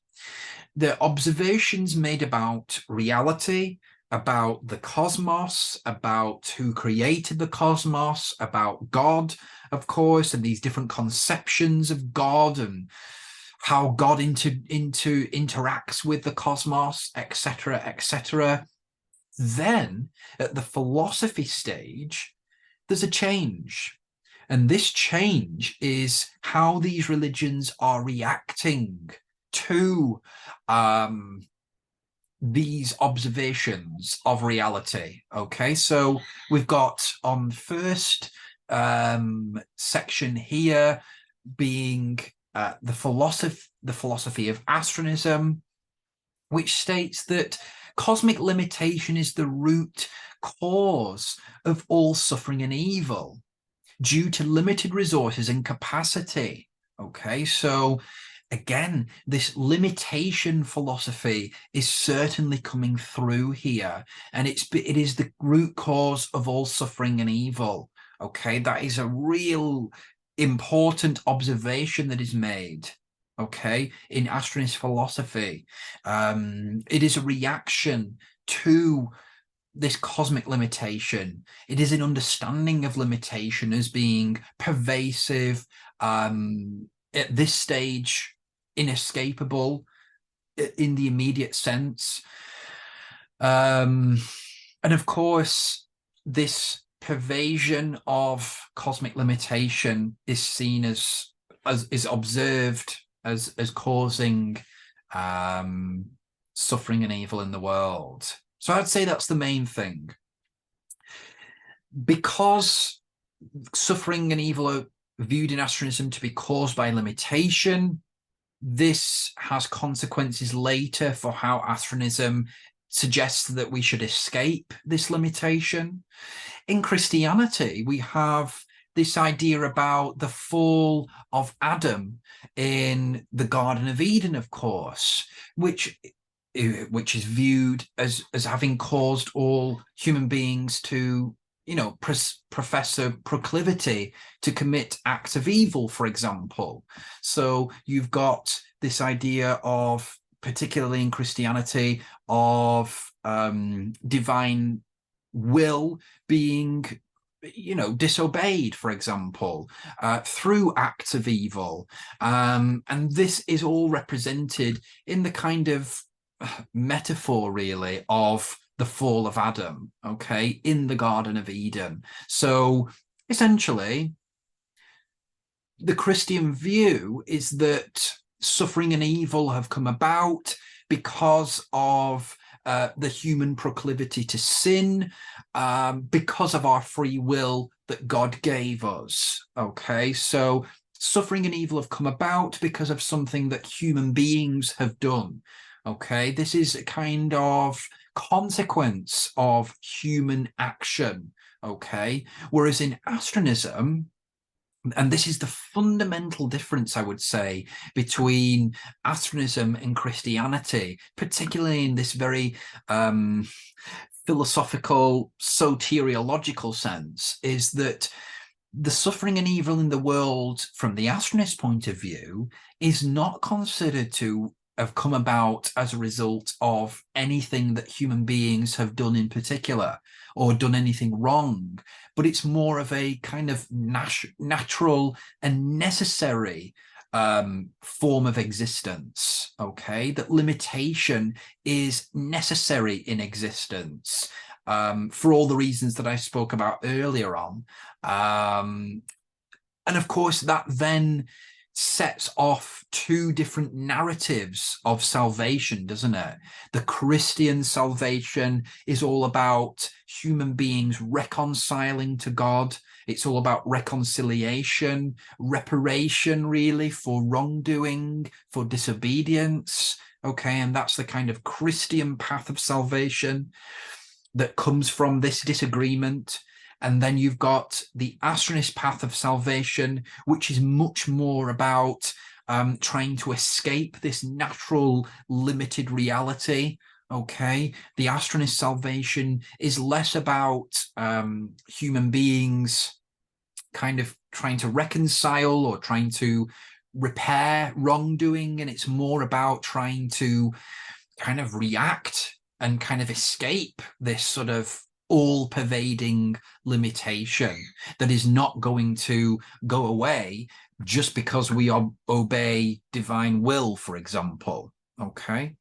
The observations made about reality, about the cosmos, about who created the cosmos, about God, of course, and these different conceptions of God and how God interacts with the cosmos, etc., etc. Then, at the philosophy stage, there's a change. And this change is how these religions are reacting to these observations of reality. Okay, so we've got on first section here being the philosophy of astronism, which states that cosmic limitation is the root cause of all suffering and evil due to limited resources and capacity. Okay, so again, this limitation philosophy is certainly coming through here, and it is the root cause of all suffering and evil. Okay, that is a real important observation that is made. Okay, in Astronist philosophy, it is a reaction to this cosmic limitation. It is an understanding of limitation as being pervasive, at this stage, inescapable in the immediate sense. And of course, this pervasion of cosmic limitation is seen as is observed as causing suffering and evil in the world. So I'd say that's the main thing. Because suffering and evil are viewed in astronomism to be caused by limitation, this has consequences later for how astronomism suggests that we should escape this limitation. In Christianity, we have this idea about the fall of Adam in the Garden of Eden, of course, which is viewed as having caused all human beings to, profess a proclivity to commit acts of evil, for example. So you've got this idea of, particularly in Christianity, of divine will being, disobeyed, for example, through acts of evil. And this is all represented in the kind of metaphor, really, of the fall of Adam, okay, in the Garden of Eden. So essentially, the Christian view is that suffering and evil have come about because of the human proclivity to sin, because of our free will that God gave us. Okay, so suffering and evil have come about because of something that human beings have done. Okay, this is a kind of consequence of human action. Okay, whereas in astronomism, and this is the fundamental difference, I would say, between astronomism and Christianity, particularly in this very philosophical, soteriological sense, is that the suffering and evil in the world, from the astronist point of view, is not considered to have come about as a result of anything that human beings have done in particular, or done anything wrong, but it's more of a kind of natural and necessary form of existence. Okay, that limitation is necessary in existence, for all the reasons that I spoke about earlier on. And of course, that then sets off two different narratives of salvation, doesn't it? The Christian salvation is all about human beings reconciling to God. It's all about reconciliation, reparation, really, for wrongdoing, for disobedience. Okay, and that's the kind of Christian path of salvation that comes from this disagreement. And then you've got the astronist path of salvation, which is much more about trying to escape this natural limited reality. Okay, the astronist salvation is less about human beings kind of trying to reconcile or trying to repair wrongdoing, and it's more about trying to kind of react and kind of escape this sort of all-pervading limitation that is not going to go away just because we obey divine will, for example. Okay.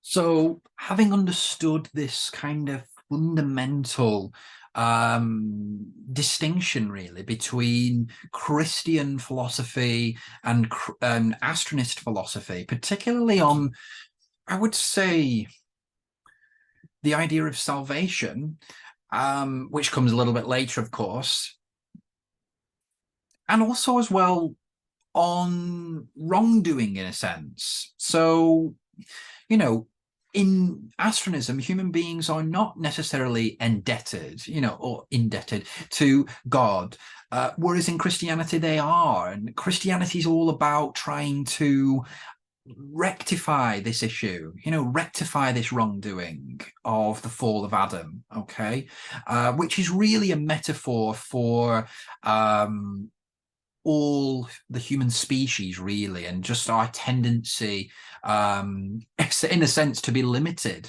So having understood this kind of fundamental distinction, really, between Christian philosophy and astronist philosophy, particularly on, I would say, the idea of salvation, which comes a little bit later, of course. And also as well on wrongdoing in a sense. So, you know, in astronism, human beings are not necessarily indebted, or indebted to God, whereas in Christianity they are. And Christianity is all about trying to rectify this issue, rectify this wrongdoing of the fall of Adam, okay, which is really a metaphor for all the human species, really, and just our tendency, in a sense, to be limited.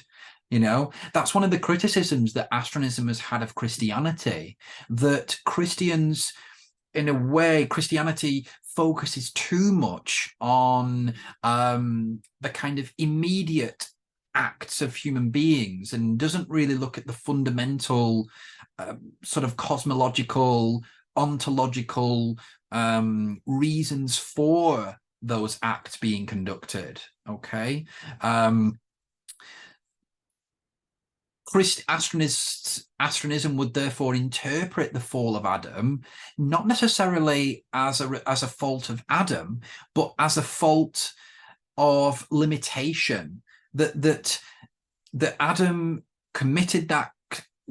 That's one of the criticisms that astronism has had of Christianity, that Christians, in a way, Christianity focuses too much on the kind of immediate acts of human beings and doesn't really look at the fundamental sort of cosmological, ontological reasons for those acts being conducted. Okay. Astronism would therefore interpret the fall of Adam not necessarily as a fault of Adam, but as a fault of limitation, that Adam committed that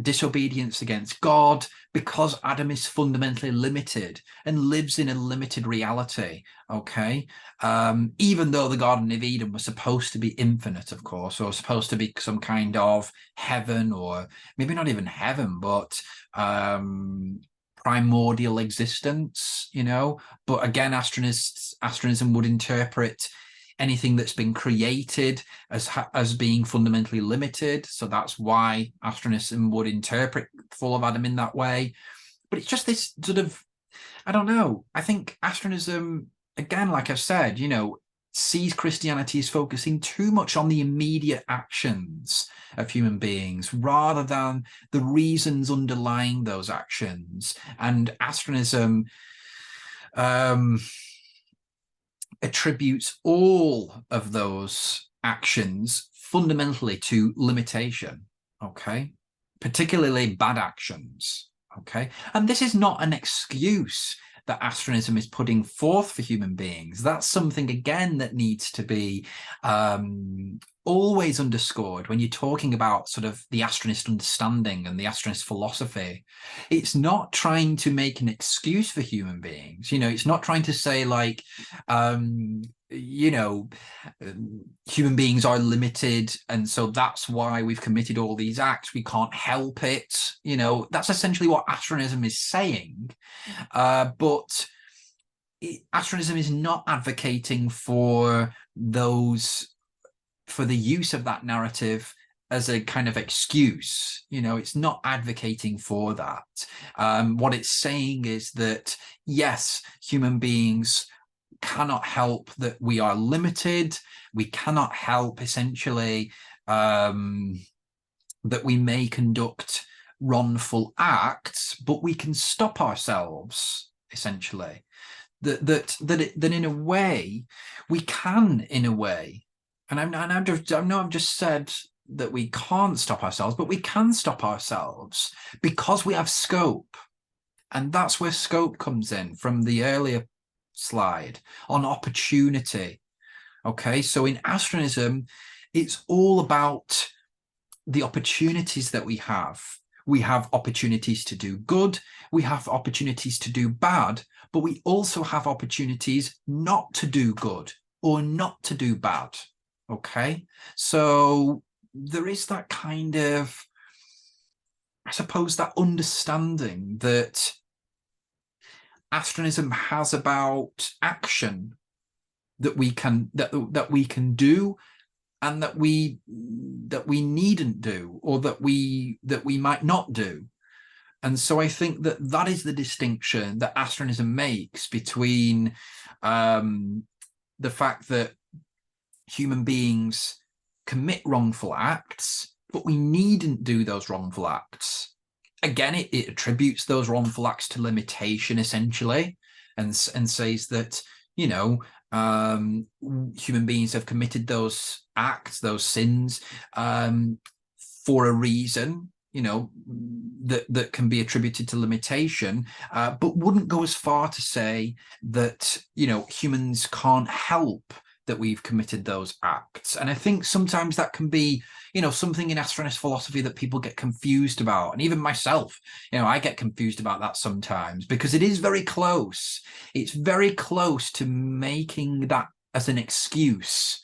disobedience against God because Adam is fundamentally limited and lives in a limited reality. Okay. Even though the Garden of Eden was supposed to be infinite, of course, or supposed to be some kind of heaven, or maybe not even heaven, but primordial existence, but again, astronism would interpret anything that's been created as being fundamentally limited. So that's why astronism would interpret the fall of Adam in that way. But it's just this sort of, I don't know. I think astronism, again, like I've said, sees Christianity as focusing too much on the immediate actions of human beings rather than the reasons underlying those actions. And astronism attributes all of those actions fundamentally to limitation, okay? Particularly bad actions, okay? And this is not an excuse that astronism is putting forth for human beings. That's something, again, that needs to be always underscored when you're talking about sort of the astronist understanding and the astronist philosophy. It's not trying to make an excuse for human beings. It's not trying to say like, human beings are limited, and so that's why we've committed all these acts. We can't help it. That's essentially what astronism is saying. But astronism is not advocating for the use of that narrative as a kind of excuse. It's not advocating for that. What it's saying is that, yes, human beings cannot help that we are limited. We cannot help, essentially, that we may conduct wrongful acts, but we can stop ourselves, essentially. That in a way, we can, in a way, and I know I've just said that we can't stop ourselves, but we can stop ourselves because we have scope. And that's where scope comes in from the earlier slide on opportunity. Okay, so in astronism, it's all about the opportunities that we have. We have opportunities to do good, we have opportunities to do bad, but we also have opportunities not to do good or not to do bad. Okay, so there is that kind of, I suppose, that understanding that astronism has about action that we can do, and that we needn't do, or that we might not do. And so I think that is the distinction that astronism makes between the fact that human beings commit wrongful acts, but we needn't do those wrongful acts. Again, it attributes those wrongful acts to limitation, essentially, and says that, human beings have committed those acts, those sins, for a reason, that can be attributed to limitation, but wouldn't go as far to say that, humans can't help that we've committed those acts. And I think sometimes that can be, something in Astronist philosophy that people get confused about. And even myself, I get confused about that sometimes, because it is very close. It's very close to making that as an excuse.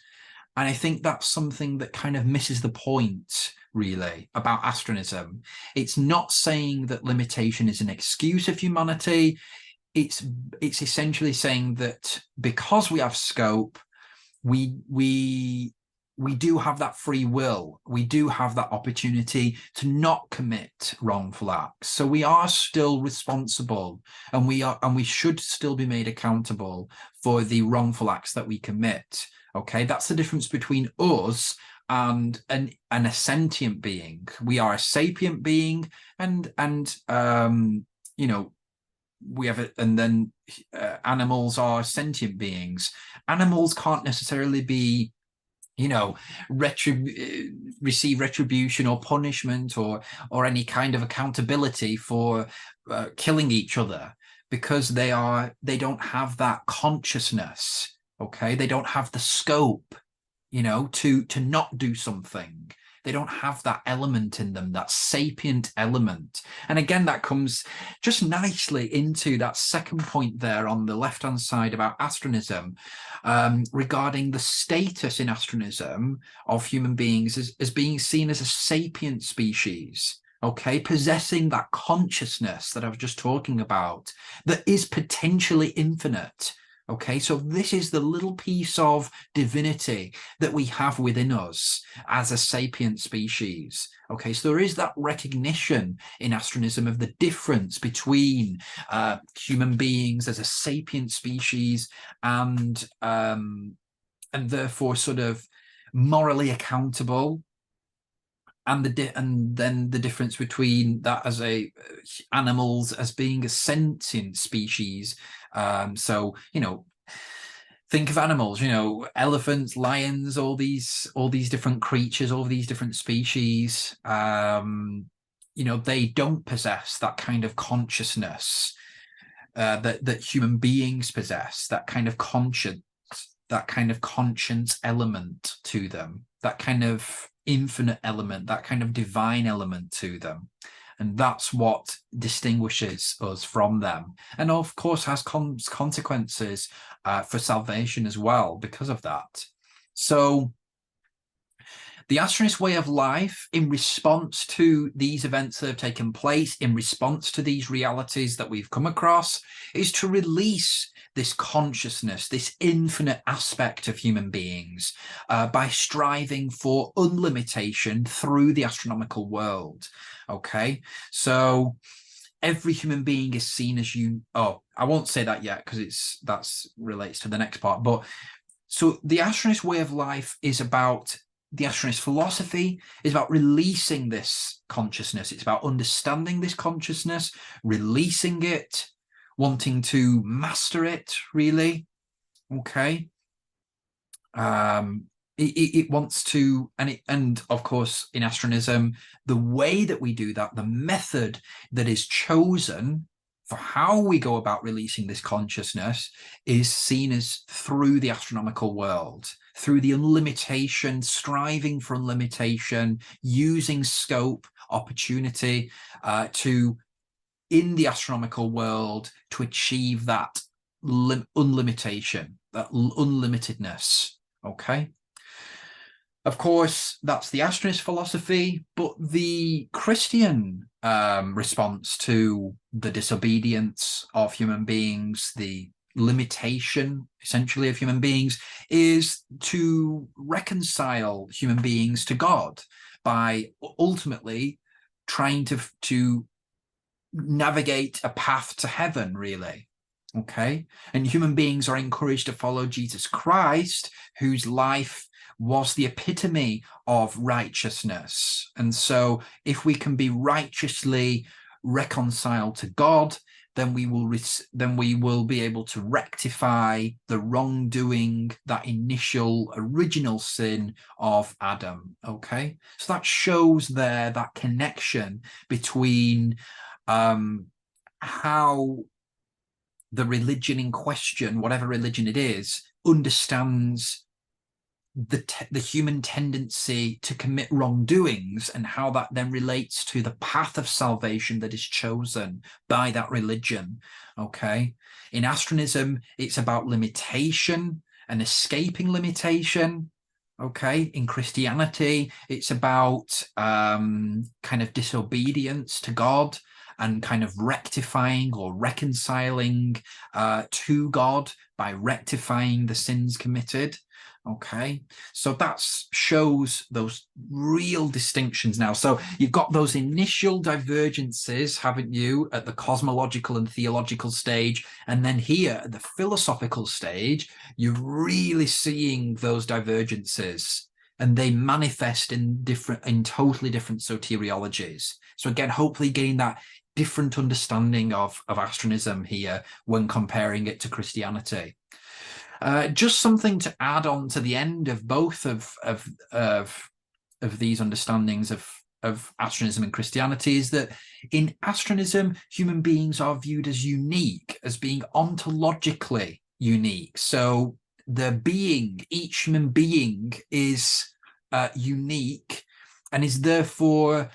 And I think that's something that kind of misses the point, really, about astronism. It's not saying that limitation is an excuse of humanity. It's essentially saying that because we have scope, we do have that free will. We do have that opportunity to not commit wrongful acts. So we are still responsible, and we should still be made accountable for the wrongful acts that we commit. Okay, that's the difference between us and a sentient being. We are a sapient being, and we have it, and then animals are sentient beings. Animals can't necessarily be, receive retribution or punishment or any kind of accountability for killing each other, because they don't have that consciousness. Okay, they don't have the scope, to not do something. They don't have that element in them, that sapient element. And again, that comes just nicely into that second point there on the left-hand side about astronism, regarding the status in astronism of human beings as being seen as a sapient species. Okay, possessing that consciousness that I was just talking about, that is potentially infinite. Okay, so this is the little piece of divinity that we have within us as a sapient species. Okay, so there is that recognition in astronism of the difference between human beings as a sapient species and therefore sort of morally accountable, and then the difference between that as animals as being a sentient species. So think of animals, elephants, lions, all these different creatures, all these different species. They don't possess that kind of consciousness that human beings possess, that kind of conscience element to them, that kind of infinite element, that kind of divine element to them. And that's what distinguishes us from them, and of course has consequences for salvation as well because of that. So the Astronist way of life, in response to these events that have taken place, in response to these realities that we've come across, is to release this consciousness, this infinite aspect of human beings, by striving for unlimitation through the astronomical world. Okay, so every human being is seen as I won't say that yet, because that's relates to the next part. But so the Astronist way of life is about, the Astronist philosophy is about releasing this consciousness. It's about understanding this consciousness, releasing it, wanting to master it, really. Okay. It wants to, and of course in astronism, the way that we do that, the method that is chosen for how we go about releasing this consciousness, is seen as through the astronomical world, through the unlimitation, striving for unlimitation, using scope, opportunity in the astronomical world to achieve that unlimitation, that unlimitedness. Okay. Of course, that's the Astronist philosophy, but the Christian response to the disobedience of human beings, the limitation, essentially, of human beings, is to reconcile human beings to God by ultimately trying to navigate a path to heaven, really. Okay, and human beings are encouraged to follow Jesus Christ, whose life was the epitome of righteousness. And so if we can be righteously reconciled to God, then we will be able to rectify the wrongdoing, that initial original sin of Adam. Okay, so that shows there that connection between how the religion in question, whatever religion it is, understands the human tendency to commit wrongdoings, and how that then relates to the path of salvation that is chosen by that religion. Okay, in Astronism, it's about limitation and escaping limitation. Okay, in Christianity, it's about kind of disobedience to God and kind of rectifying or reconciling to God by rectifying the sins committed. Okay, so that shows those real distinctions now. So you've got those initial divergences, haven't you, at the cosmological and theological stage, and then here at the philosophical stage, you're really seeing those divergences, and they manifest in totally different soteriologies. So again, hopefully getting that different understanding of Astronism here when comparing it to Christianity. Just something to add on to the end of both of these understandings of Astronism and Christianity is that in Astronism, human beings are viewed as unique, as being ontologically unique. So each human being is unique, and is therefore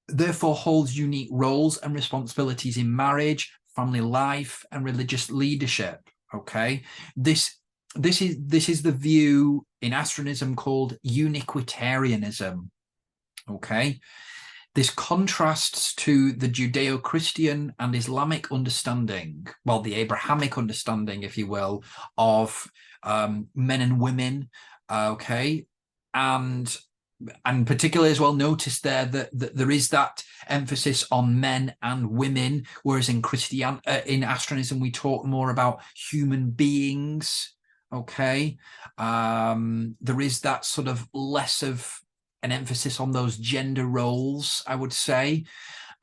holds unique roles and responsibilities in marriage, family life, and religious leadership. Okay, this is the view in Astronism called uniquitarianism. Okay, this contrasts to the Judeo-Christian and Islamic understanding, well, the Abrahamic understanding, if you will, of men and women. Okay, and particularly as well, notice there that there is that emphasis on men and women, whereas in Astronism we talk more about human beings. Okay, there is that sort of less of an emphasis on those gender roles, I would say,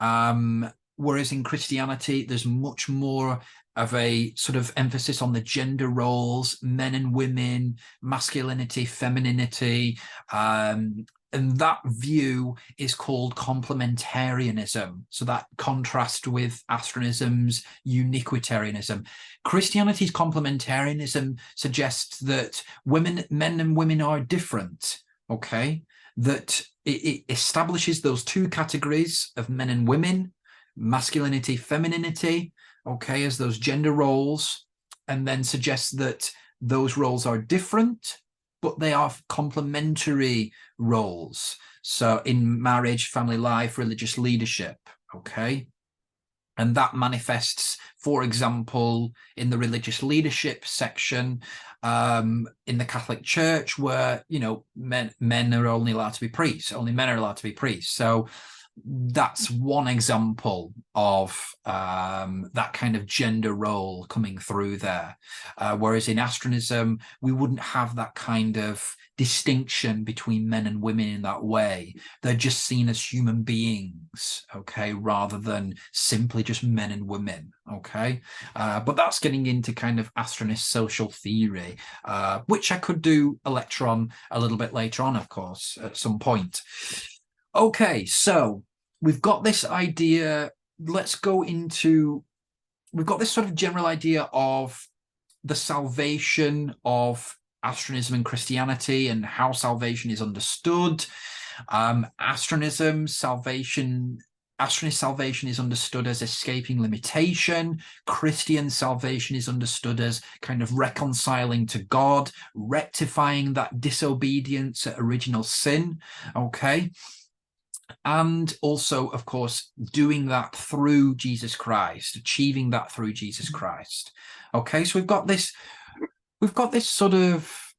whereas in Christianity there's much more of a sort of emphasis on the gender roles, men and women, masculinity, femininity, and that view is called complementarianism. So that contrast with Astronism's uniquitarianism. Christianity's complementarianism suggests that men and women are different, okay? That it establishes those two categories of men and women, masculinity, femininity, okay, as those gender roles, and then suggests that those roles are different, but they are complementary roles. So in marriage, family life, religious leadership, okay? And that manifests, for example, in the religious leadership section in the Catholic Church, where, you know, men are only allowed to be priests, only men are allowed to be priests. So that's one example of that kind of gender role coming through there. Whereas in Astronism, we wouldn't have that kind of distinction between men and women in that way. They're just seen as human beings, okay, rather than simply just men and women, okay? But that's getting into kind of Astronist social theory, which I could do a lecture on a little bit later on, of course, at some point. Okay, so we've got this idea. We've got this sort of general idea of the salvation of Astronism and Christianity and how salvation is understood. Astronism, Astronist salvation is understood as escaping limitation. Christian salvation is understood as kind of reconciling to God, rectifying that disobedience at original sin, okay? And also, of course, doing that through Jesus Christ, achieving that through Jesus Christ. Okay, so we've got this sort of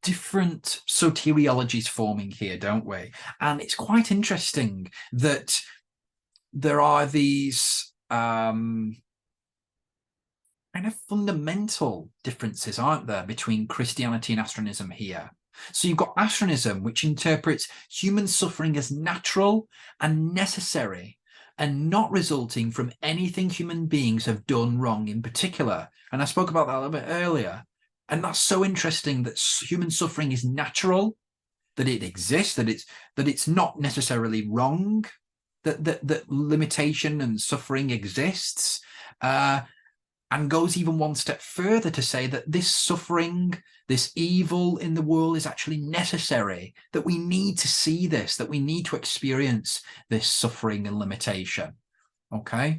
different soteriologies forming here, don't we? And it's quite interesting that there are these kind of fundamental differences, aren't there, between Christianity and Astronism here. So you've got Astronism, which interprets human suffering as natural and necessary, and not resulting from anything human beings have done wrong in particular. And I spoke about that a little bit earlier. And that's so interesting, that human suffering is natural, that it exists, that it's not necessarily wrong, that limitation and suffering exists, and goes even one step further to say that this suffering, this evil in the world is actually necessary, that we need to see this, that we need to experience this suffering and limitation. Okay.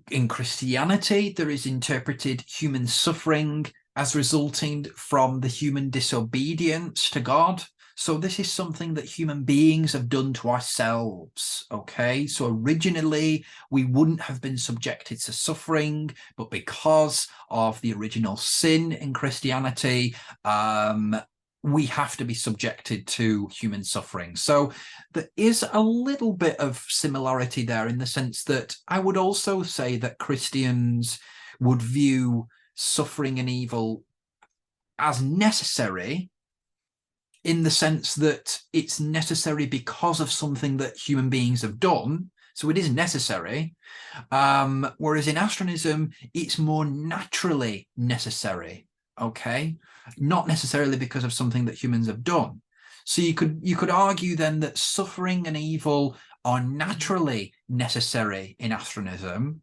In Christianity, there is interpreted human suffering as resulting from the human disobedience to God. So this is something that human beings have done to ourselves, okay? So originally, we wouldn't have been subjected to suffering, but because of the original sin in Christianity, we have to be subjected to human suffering. So there is a little bit of similarity there, in the sense that I would also say that Christians would view suffering and evil as necessary, in the sense that it's necessary because of something that human beings have done. So it is necessary. Whereas in astronism, it's more naturally necessary. Okay, not necessarily because of something that humans have done. So you could argue then that suffering and evil are naturally necessary in astronism,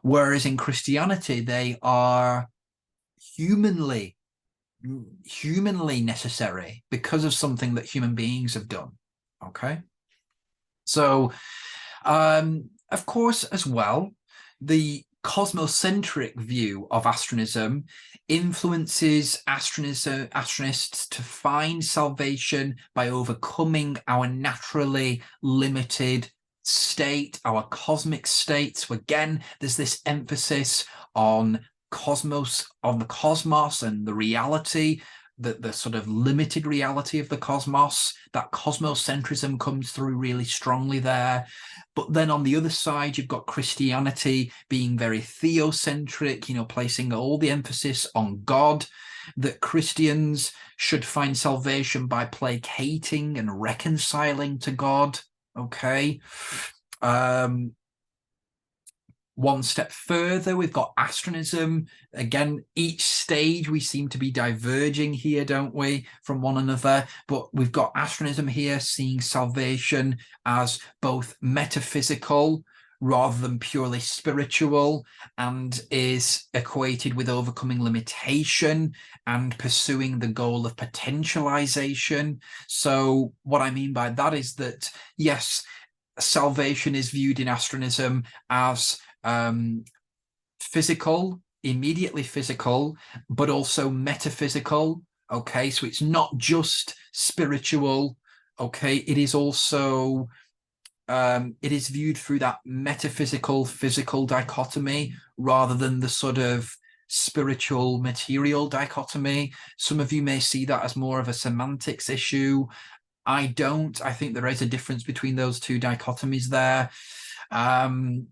whereas in Christianity they are humanly necessary because of something that human beings have done. Okay, so of course, as well, the cosmocentric view of astronism influences astronists to find salvation by overcoming our naturally limited state, our cosmic state. So again, there's this emphasis on the cosmos and the reality, the sort of limited reality of the cosmos. That cosmocentrism comes through really strongly there. But then on the other side, you've got Christianity being very theocentric, placing all the emphasis on God, that Christians should find salvation by placating and reconciling to God. Okay. One step further, we've got astronism. Again, each stage we seem to be diverging here, don't we, from one another? But we've got astronism here seeing salvation as both metaphysical rather than purely spiritual, and is equated with overcoming limitation and pursuing the goal of potentialization. So what I mean by that is that, yes, salvation is viewed in astronism as physical, immediately physical, but also metaphysical. Okay, so it's not just spiritual. Okay, it is also it is viewed through that metaphysical physical dichotomy rather than the sort of spiritual material dichotomy. Some of you may see that as more of a semantics issue. I don't. I think there is a difference between those two dichotomies there. And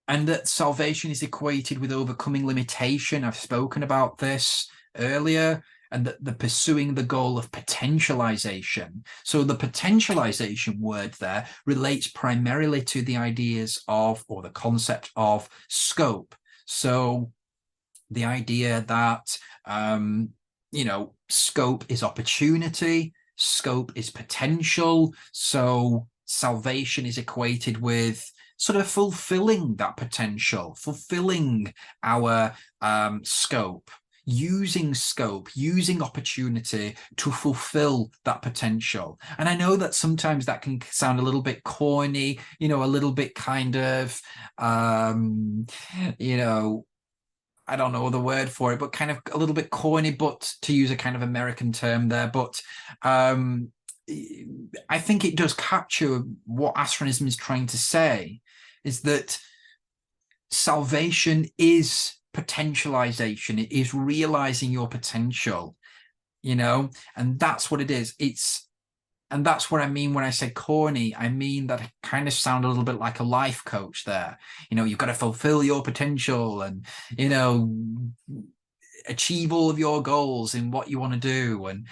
that salvation is equated with overcoming limitation. I've spoken about this earlier. And that the pursuing the goal of potentialization. So the potentialization word there relates primarily to the ideas of, or the concept of, scope. So the idea that, scope is opportunity, scope is potential. So salvation is equated with sort of fulfilling that potential, fulfilling our scope, using opportunity to fulfill that potential. And I know that sometimes that can sound a little bit corny, a little bit kind of, I don't know the word for it, but kind of a little bit corny, but to use a kind of American term there. But I think it does capture what astronism is trying to say, is that salvation is potentialization. It is realizing your potential, and that's what it is. And that's what I mean when I say corny. I mean that it kind of sound a little bit like a life coach there. You've got to fulfill your potential and, achieve all of your goals in what you want to do. And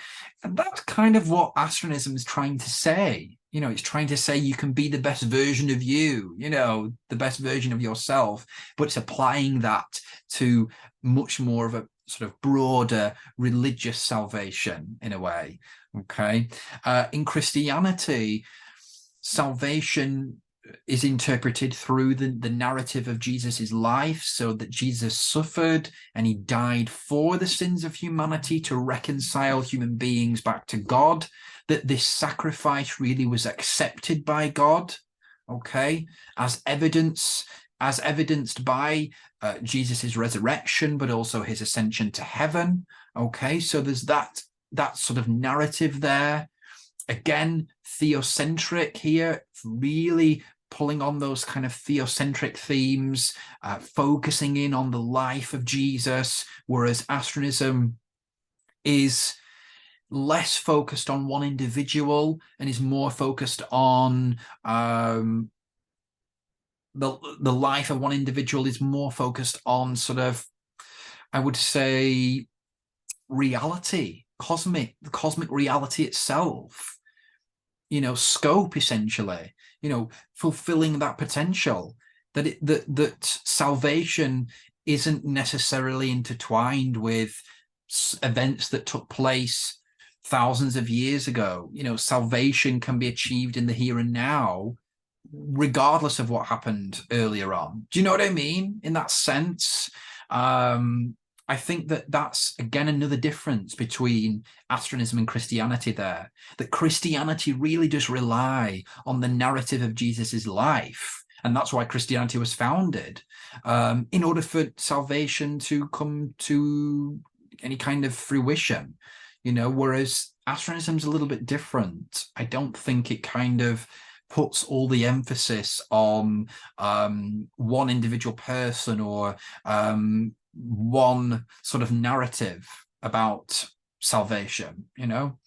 that's kind of what astronism is trying to say. You know, it's trying to say you can be the best version of you, you know, the best version of yourself, but it's applying that to much more of a sort of broader religious salvation in a way. Okay. In Christianity, salvation is interpreted through the narrative of Jesus's life, so that Jesus suffered and he died for the sins of humanity to reconcile human beings back to God, that this sacrifice really was accepted by God, okay, as evidenced by Jesus's resurrection, but also his ascension to heaven. Okay, so there's that sort of narrative there. Again, theocentric here, really pulling on those kind of theocentric themes, focusing in on the life of Jesus, whereas Astronism is less focused on one individual and is more focused on the life of one individual, is more focused on sort of, I would say, reality, the cosmic reality itself, you know, scope, essentially, you know, fulfilling that potential, that salvation isn't necessarily intertwined with events that took place thousands of years ago. You know, salvation can be achieved in the here and now, regardless of what happened earlier on. Do you know what I mean? In that sense, I think that that's, again, another difference between Astronism and Christianity there, that Christianity really does rely on the narrative of Jesus's life. And that's why Christianity was founded, in order for salvation to come to any kind of fruition, you know, whereas Astronism's a little bit different. I don't think it kind of puts all the emphasis on one individual person or one sort of narrative about salvation, you know.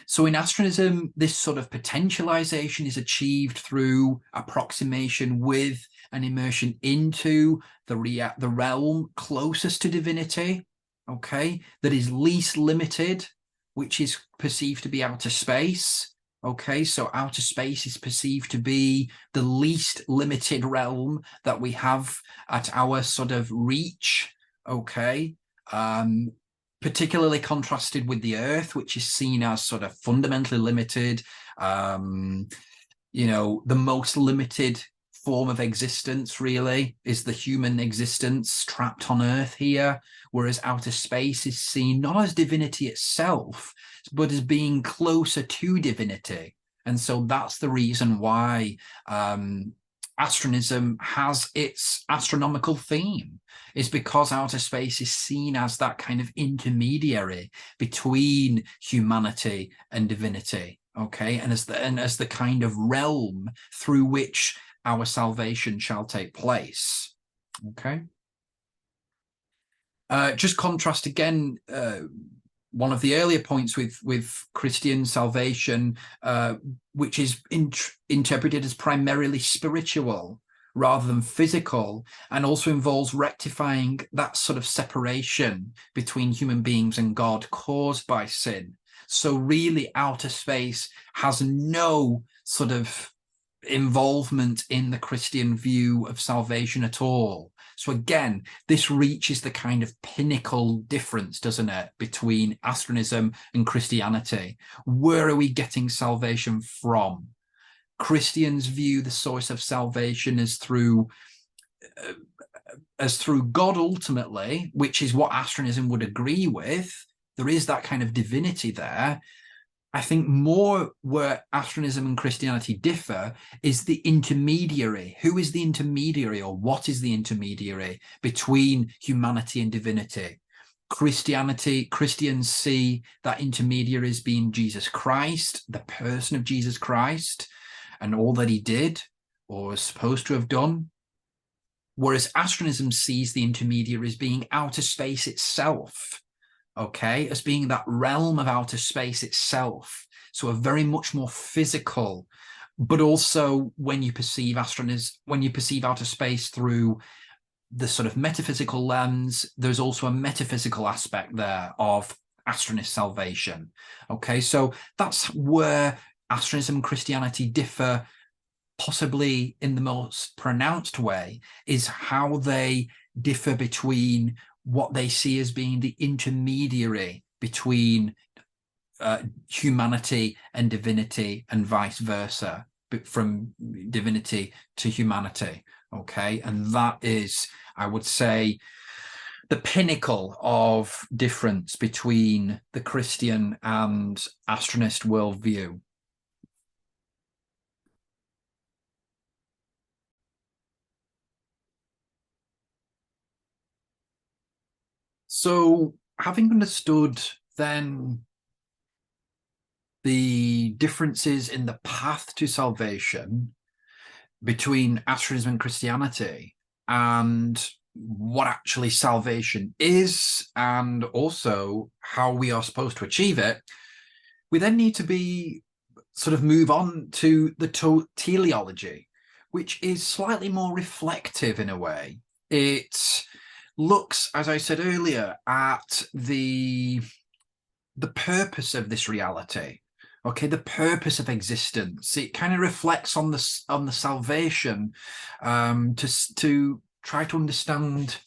So in Astronism, this sort of potentialization is achieved through approximation with an immersion into the realm closest to divinity, okay, that is least limited, which is perceived to be outer space. Okay, so outer space is perceived to be the least limited realm that we have at our sort of reach, okay, particularly contrasted with the Earth, which is seen as sort of fundamentally limited, you know, the most limited form of existence really is the human existence trapped on Earth here, whereas outer space is seen not as divinity itself, but as being closer to divinity. And so that's the reason why Astronism has its astronomical theme, is because outer space is seen as that kind of intermediary between humanity and divinity, okay, and as the kind of realm through which our salvation shall take place. Okay. Just contrast again, one of the earlier points with Christian salvation, which is interpreted as primarily spiritual rather than physical, and also involves rectifying that sort of separation between human beings and God caused by sin. So really, outer space has no sort of involvement in the Christian view of salvation at all. So again, this reaches the kind of pinnacle difference, doesn't it, between Astronism and Christianity. Where are we getting salvation from? Christians view the source of salvation as through God ultimately, which is what Astronism would agree with. There is that kind of divinity there. I think more where Astronism and Christianity differ is the intermediary. Who is the intermediary, or what is the intermediary between humanity and divinity? Christians see that intermediary as being Jesus Christ, the person of Jesus Christ, and all that he did or is supposed to have done. Whereas Astronism sees the intermediary as being outer space itself, okay, as being that realm of outer space itself. So a very much more physical, but also when you perceive outer space through the sort of metaphysical lens, there's also a metaphysical aspect there of Astronist salvation. Okay, so that's where Astronism and Christianity differ possibly in the most pronounced way is how they differ between what they see as being the intermediary between humanity and divinity, and vice versa, from divinity to humanity. Okay, and that is, I would say, the pinnacle of difference between the Christian and Astronist worldview. So, having understood then the differences in the path to salvation between Astronism and Christianity, and what actually salvation is, and also how we are supposed to achieve it, we then need to be sort of move on to the teleology, which is slightly more reflective in a way. It looks, as I said earlier, at the purpose of this reality. Okay, the purpose of existence. It kind of reflects on the salvation, to try to understand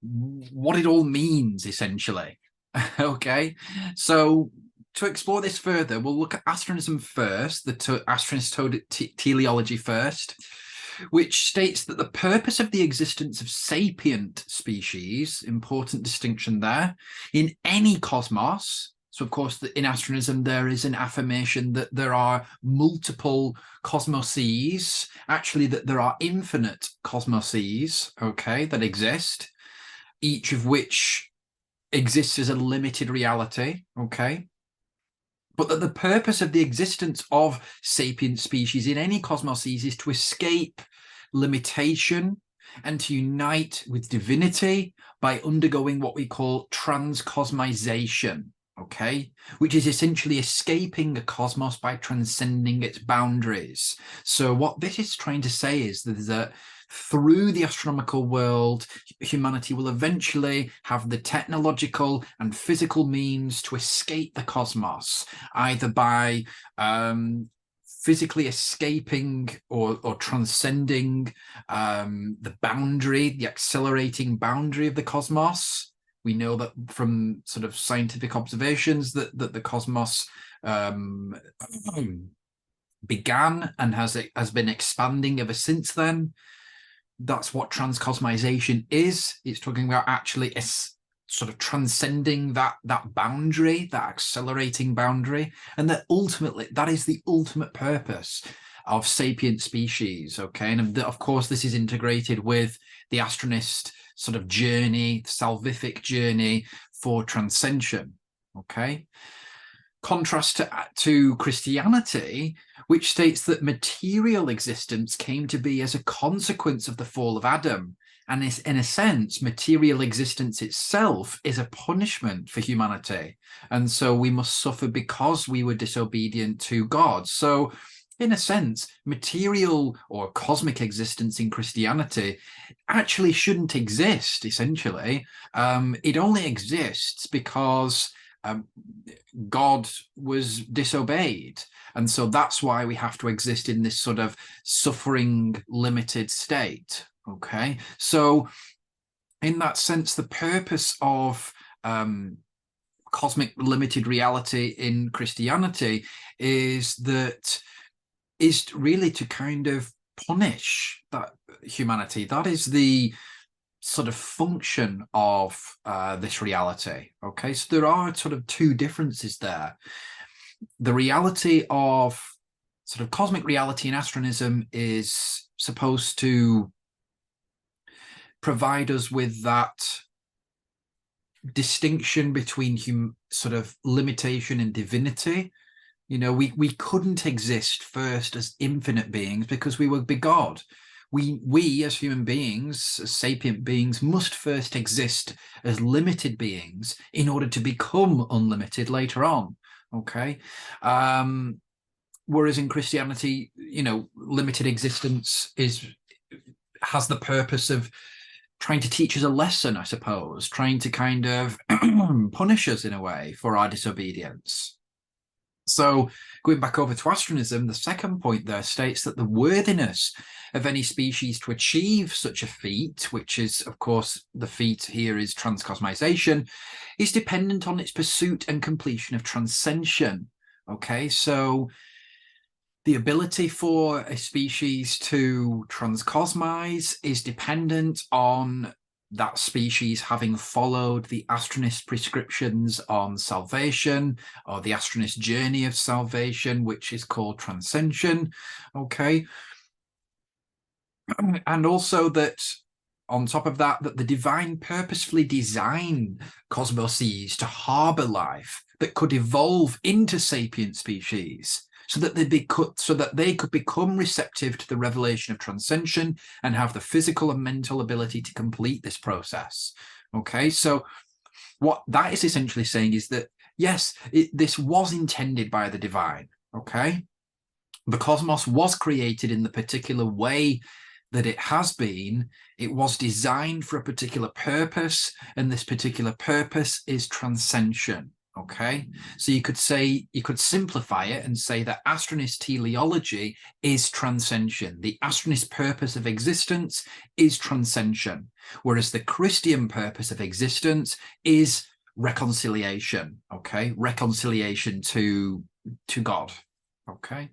what it all means, essentially. Okay, so to explore this further, we'll look at astronism first, the Astronist teleology first, which states that the purpose of the existence of sapient species, important distinction there, in any cosmos. So, of course, in astronism, there is an affirmation that there are multiple cosmoses, actually, that there are infinite cosmoses, okay, that exist, each of which exists as a limited reality, okay? But that the purpose of the existence of sapient species in any cosmoses is to escape limitation and to unite with divinity by undergoing what we call transcosmization, okay, which is essentially escaping the cosmos by transcending its boundaries. So what this is trying to say is that through the astronomical world, humanity will eventually have the technological and physical means to escape the cosmos, either by physically escaping or transcending the boundary, the accelerating boundary of the cosmos. We know that from sort of scientific observations that the cosmos began and has been expanding ever since then. That's what transcosmization is. It's talking about actually sort of transcending that boundary, that accelerating boundary, and that ultimately that is the ultimate purpose of sapient species. Okay, and of course this is integrated with the Astronist sort of journey, salvific journey for transcension. Okay, contrast to Christianity, which states that material existence came to be as a consequence of the fall of Adam. And is, in a sense, material existence itself is a punishment for humanity. And so we must suffer because we were disobedient to God. So, in a sense, material or cosmic existence in Christianity actually shouldn't exist, essentially. It only exists because God was disobeyed. And so that's why we have to exist in this sort of suffering, limited state. Okay, so in that sense, the purpose of cosmic limited reality in Christianity is really to kind of punish that humanity. That is the sort of function of this reality. Okay, so there are sort of two differences there. The reality of sort of cosmic reality in astronism is supposed to provide us with that distinction between sort of limitation and divinity. You know, we couldn't exist first as infinite beings because we would be God. We as human beings, as sapient beings, must first exist as limited beings in order to become unlimited later on. Okay. Whereas in Christianity, you know, limited existence has the purpose of trying to teach us a lesson, I suppose, trying to kind of punish us in a way for our disobedience. So going back over to astronism, the second point there states that the worthiness of any species to achieve such a feat, which is, of course, the feat here is transcosmization, is dependent on its pursuit and completion of transcension. Okay, so the ability for a species to transcosmize is dependent on that species having followed the Astronist prescriptions on salvation, or the Astronist journey of salvation, which is called transcension. Okay. And also that on top of that, that the divine purposefully designed cosmoses to harbor life that could evolve into sapient species, so that they could become receptive to the revelation of transcension and have the physical and mental ability to complete this process. Okay, so what that is essentially saying is that, yes, this was intended by the divine. Okay, the cosmos was created in the particular way that it has been. It was designed for a particular purpose, and this particular purpose is transcension. Okay, so you could simplify it and say that Astronist teleology is transcension. The Astronist purpose of existence is transcension, whereas the Christian purpose of existence is reconciliation. Okay, reconciliation to God. Okay,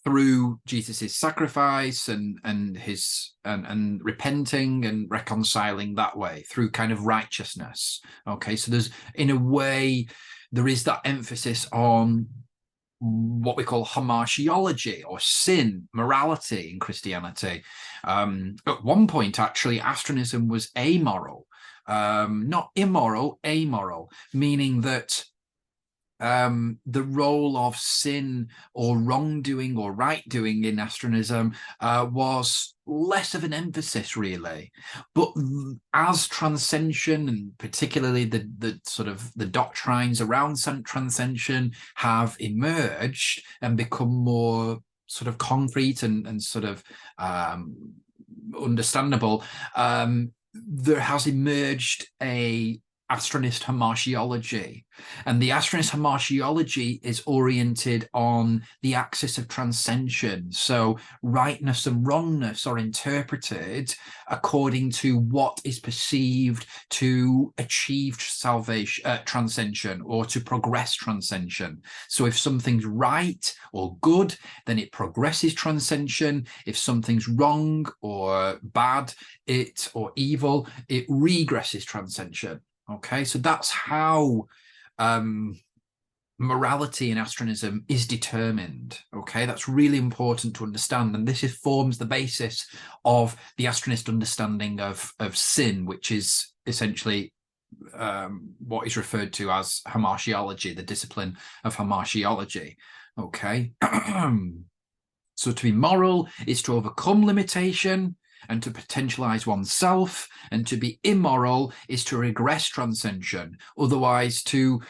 through Jesus's sacrifice and his and repenting and reconciling that way through kind of righteousness. Okay, so there's, in a way, there is that emphasis on what we call hamartiology, or sin, morality in Christianity. At one point, actually, astronism was amoral, not immoral, amoral, meaning that the role of sin or wrongdoing or right doing in astronism was less of an emphasis, really. But as transcension, and particularly the sort of the doctrines around transcension, have emerged and become more sort of concrete and sort of understandable, there has emerged a Astronist hamartiology. And the Astronist hamartiology is oriented on the axis of transcension. So rightness and wrongness are interpreted according to what is perceived to achieve salvation, transcension, or to progress transcension. So if something's right or good, then it progresses transcension. If something's wrong or bad, or evil, it regresses transcension. Okay, so that's how morality in astronism is determined. Okay, that's really important to understand, and this forms the basis of the Astronist understanding of sin, which is essentially what is referred to as hamartiology, the discipline of hamartiology. Okay, so to be moral is to overcome limitation and to potentialize oneself, and to be immoral is to regress transcension, otherwise to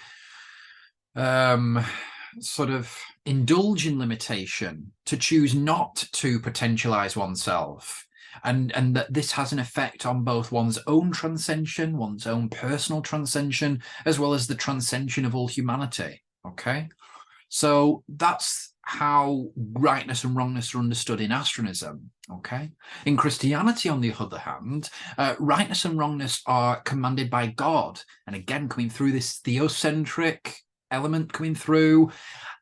sort of indulge in limitation, to choose not to potentialize oneself, and that this has an effect on both one's own transcension, one's own personal transcension, as well as the transcension of all humanity. Okay, so that's how rightness and wrongness are understood in astronism. Okay, in Christianity, on the other hand, rightness and wrongness are commanded by God, and again coming through this theocentric element coming through,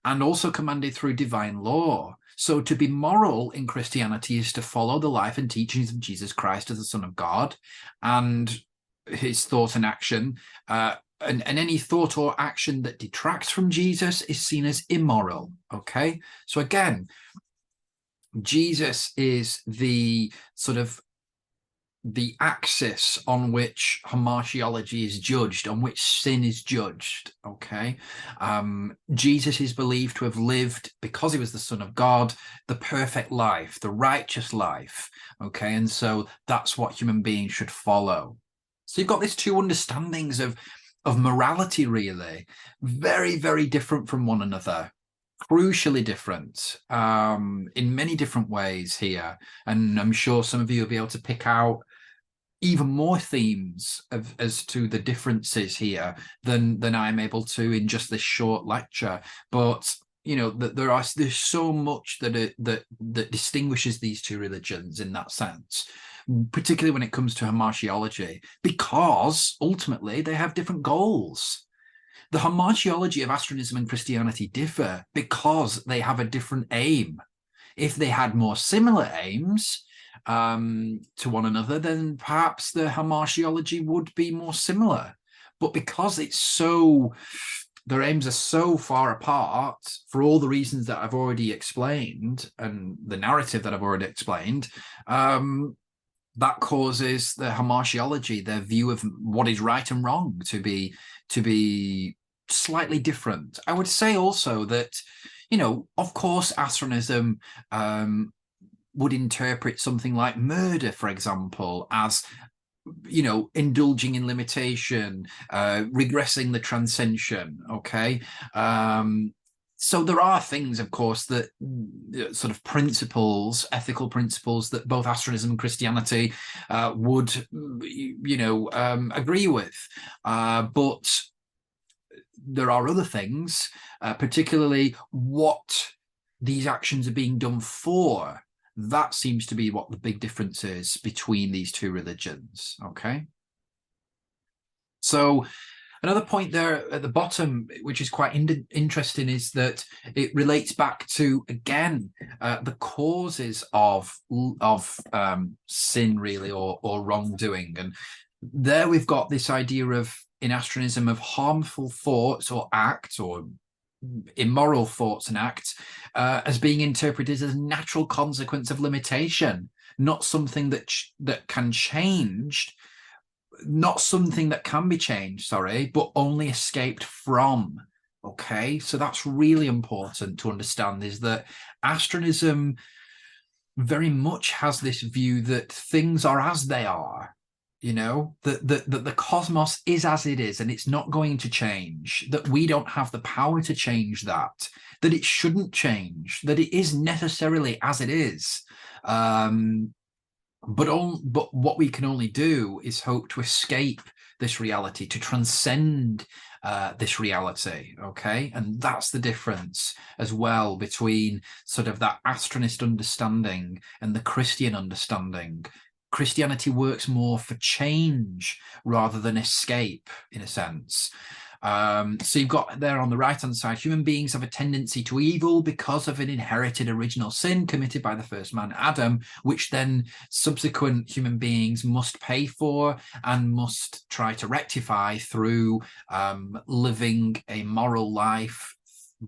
and also commanded through divine law. So to be moral in Christianity is to follow the life and teachings of Jesus Christ as the Son of God, and his thought and action, and any thought or action that detracts from Jesus is seen as immoral. Okay, so again, Jesus is the sort of the axis on which hamartiology is judged, on which sin is judged. Okay, Jesus is believed to have lived, because he was the Son of God, the perfect life, the righteous life. Okay, and so that's what human beings should follow. So you've got these two understandings of morality, really, very, very different from one another, crucially different, in many different ways here. And I'm sure some of you will be able to pick out even more themes as to the differences here than I'm able to in just this short lecture. But that there's so much that distinguishes these two religions in that sense, particularly when it comes to hamartiology, because ultimately they have different goals. The hamartiology of Astronism and Christianity differ because they have a different aim. If they had more similar aims to one another, then perhaps the hamartiology would be more similar. But because their aims are so far apart, for all the reasons that I've already explained and the narrative that I've already explained, that causes the hamartiology, their view of what is right and wrong, to be slightly different. I would say also that, of course, Astronism would interpret something like murder, for example, as indulging in limitation, regressing the transcension. Okay. So there are things, of course, that sort of principles, ethical principles, that both Astronism and Christianity would, agree with. But there are other things, particularly what these actions are being done for. That seems to be what the big difference is between these two religions. Okay. So another point there at the bottom, which is quite interesting, is that it relates back to, again, the causes of sin, really, or wrongdoing. And there we've got this idea of, in Astronism, of harmful thoughts or acts, or immoral thoughts and acts, as being interpreted as a natural consequence of limitation, not something that can change, not something that can be changed, but only escaped from. Okay, so that's really important to understand, is that Astronism very much has this view that things are as they are. That the cosmos is as it is, and it's not going to change, that we don't have the power to change that it shouldn't change, that it is necessarily as it is. But what we can only do is hope to escape this reality, to transcend this reality. Okay, and that's the difference as well between sort of that Astronist understanding and the Christian understanding. Christianity works more for change rather than escape, in a sense. So you've got there on the right-hand side, human beings have a tendency to evil because of an inherited original sin committed by the first man, Adam, which then subsequent human beings must pay for and must try to rectify through living a moral life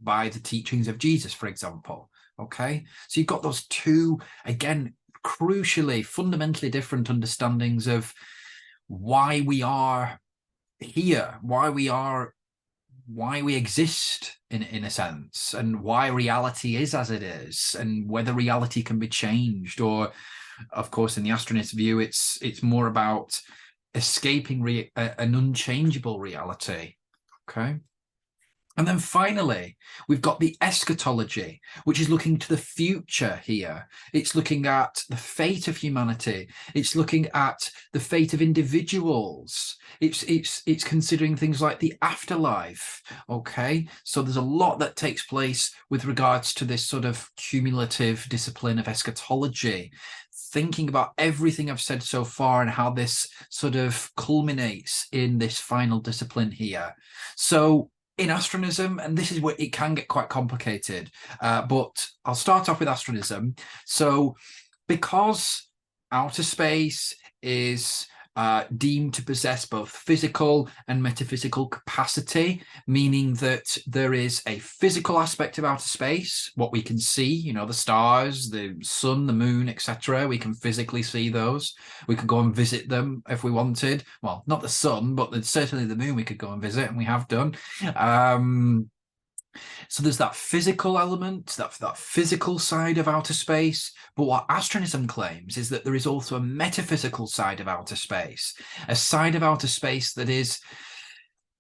by the teachings of Jesus, for example. Okay, so you've got those two, again, crucially, fundamentally different understandings of why we are here, why we exist in a sense, and why reality is as it is, and whether reality can be changed. Or, of course, in the Astronist view, it's more about escaping an unchangeable reality. Okay. And then finally, we've got the eschatology, which is looking to the future here. It's looking at the fate of humanity. It's looking at the fate of individuals. It's considering things like the afterlife. Okay, so there's a lot that takes place with regards to this sort of cumulative discipline of eschatology, thinking about everything I've said so far and how this sort of culminates in this final discipline here. So in Astronism, and this is where it can get quite complicated, but I'll start off with Astronism. So because outer space is deemed to possess both physical and metaphysical capacity, meaning that there is a physical aspect of outer space, what we can see, the stars, the sun, the moon, etc. We can physically see those. We could go and visit them if we wanted. Well, not the sun, but certainly the moon we could go and visit, and we have done. So there's that physical element, that physical side of outer space. But what Astronism claims is that there is also a metaphysical side of outer space, a side of outer space that is,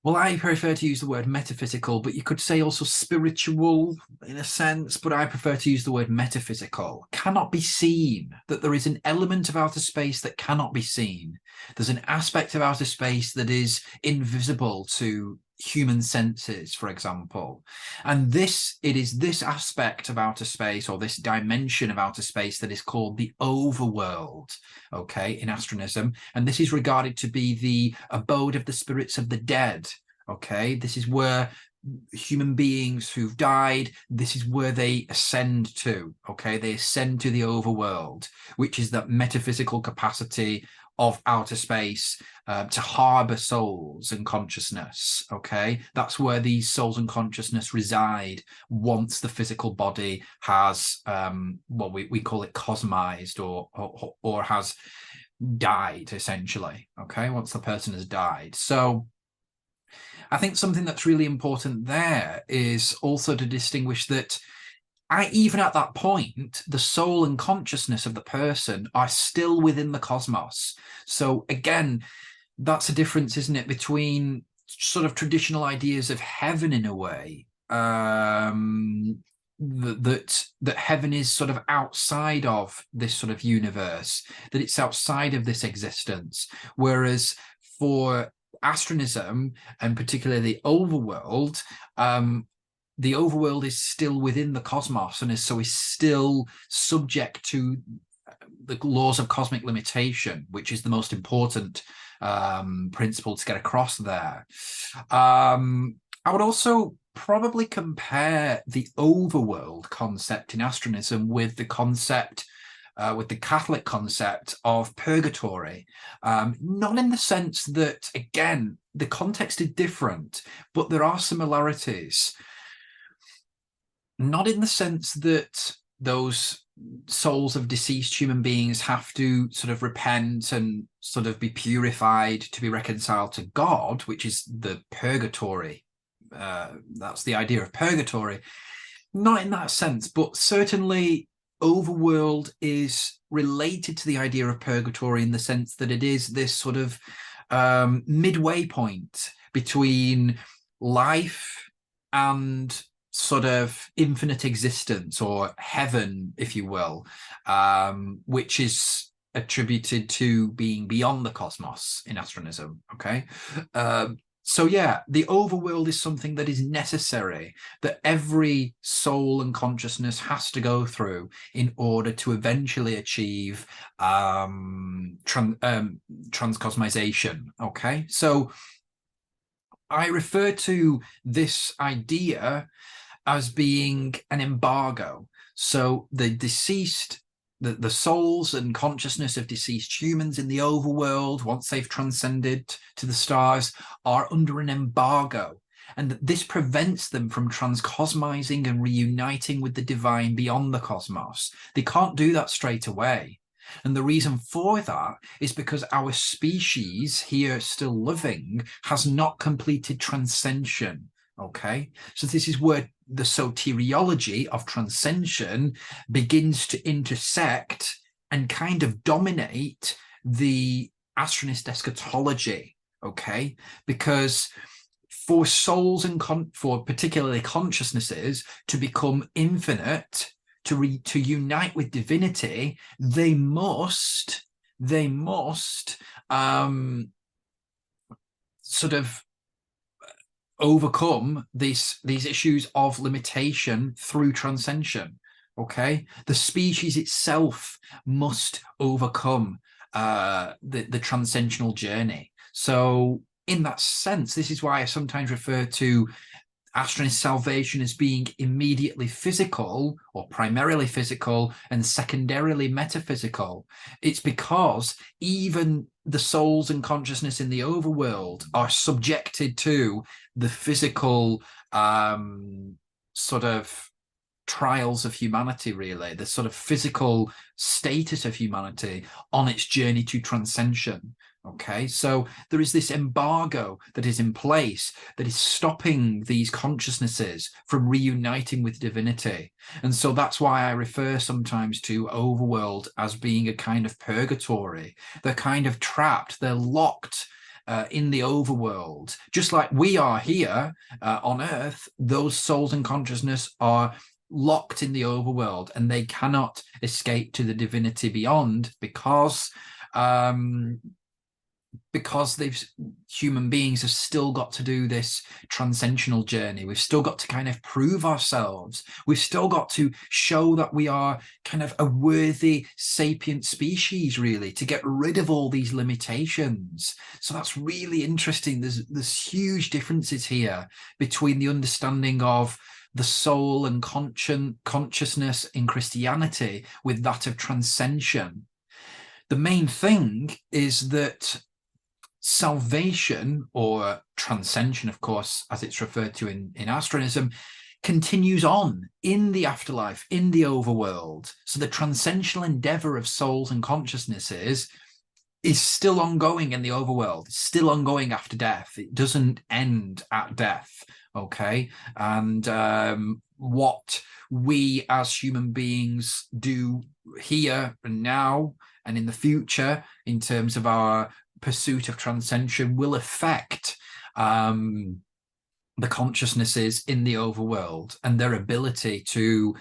Well, I prefer to use the word metaphysical, but you could say also spiritual in a sense, but I prefer to use the word metaphysical. Cannot be seen, that there is an element of outer space that cannot be seen. There's an aspect of outer space that is invisible to human senses, for example. And it is this aspect of outer space, or this dimension of outer space, that is called the overworld, okay, in astronism. And this is regarded to be the abode of the spirits of the dead, okay. This is where human beings who've died, this is where they ascend to, okay. They ascend to the overworld, which is that metaphysical capacity of outer space to harbor souls and consciousness, okay. That's where these souls and consciousness reside once the physical body has well, we call it cosmized, or has died, essentially, okay, once the person has died. So I think something that's really important there is also to distinguish that even at that point, the soul and consciousness of the person are still within the cosmos. So again, that's a difference, isn't it, between sort of traditional ideas of heaven in a way, that heaven is sort of outside of this sort of universe, that it's outside of this existence, whereas for astronism, and particularly the overworld is still within the cosmos, and is still subject to the laws of cosmic limitation, which is the most important principle to get across there. I would also probably compare the overworld concept in astronism with the concept with the Catholic concept of purgatory, not in the sense that, again, the context is different, but there are similarities. Not in the sense that those souls of deceased human beings have to sort of repent and sort of be purified to be reconciled to God, which is the purgatory. That's the idea of purgatory. Not in that sense, but certainly overworld is related to the idea of purgatory in the sense that it is this sort of midway point between life and sort of infinite existence, or heaven, if you will, which is attributed to being beyond the cosmos in astronism, okay. So yeah, the overworld is something that is necessary, that every soul and consciousness has to go through in order to eventually achieve transcosmization, okay. So I refer to this idea as being an embargo. So the deceased, the souls and consciousness of deceased humans in the overworld, once they've transcended to the stars, are under an embargo. And this prevents them from transcosmizing and reuniting with the divine beyond the cosmos. They can't do that straight away. And the reason for that is because our species here still living has not completed transcension. Okay, so this is where the soteriology of transcension begins to intersect and kind of dominate the Astronist eschatology. Okay, because for souls and for particularly consciousnesses to become infinite, to unite with divinity, they must sort of overcome these issues of limitation through transcension. Okay, the species itself must overcome the transcensional journey. So in that sense, this is why I sometimes refer to Astronist salvation as being immediately physical, or primarily physical, and secondarily metaphysical. It's because even the souls and consciousness in the overworld are subjected to the physical sort of trials of humanity, really, the sort of physical status of humanity on its journey to transcension. Okay, so there is this embargo that is in place that is stopping these consciousnesses from reuniting with divinity. And so that's why I refer sometimes to overworld as being a kind of purgatory. They're kind of trapped, they're locked in the overworld. Just like we are here on Earth, those souls and consciousness are locked in the overworld, and they cannot escape to the divinity beyond, because human beings have still got to do this transcensional journey. We've still got to kind of prove ourselves. We've still got to show that we are kind of a worthy sapient species, really, to get rid of all these limitations. So that's really interesting. There's huge differences here between the understanding of the soul and consciousness in Christianity with that of transcension. The main thing is that salvation, or transcension, of course, as it's referred to in Astronism, continues on in the afterlife, in the overworld. So the transcensional endeavor of souls and consciousnesses is still ongoing in the overworld. It's still ongoing after death. It doesn't end at death. Okay. And what we as human beings do here and now and in the future in terms of our pursuit of transcension will affect the consciousnesses in the overworld and their ability to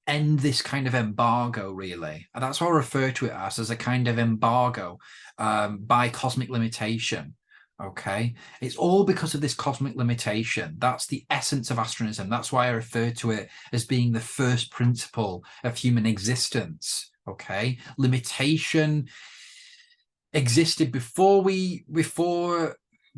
end this kind of embargo, really. And that's what I refer to it as a kind of embargo by cosmic limitation. Okay, it's all because of this cosmic limitation. That's the essence of astronism. That's why I refer to it as being the first principle of human existence. Okay, limitation existed before we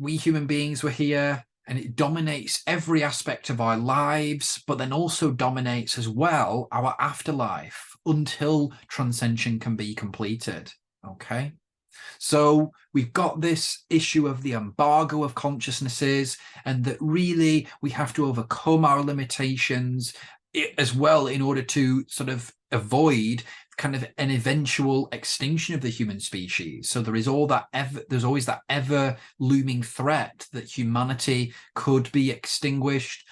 human beings were here, and it dominates every aspect of our lives, but then also dominates as well our afterlife until transcension can be completed. Okay. So we've got this issue of the embargo of consciousnesses, and that really we have to overcome our limitations as well in order to sort of avoid kind of an eventual extinction of the human species. So there is there's always that ever looming threat that humanity could be extinguished,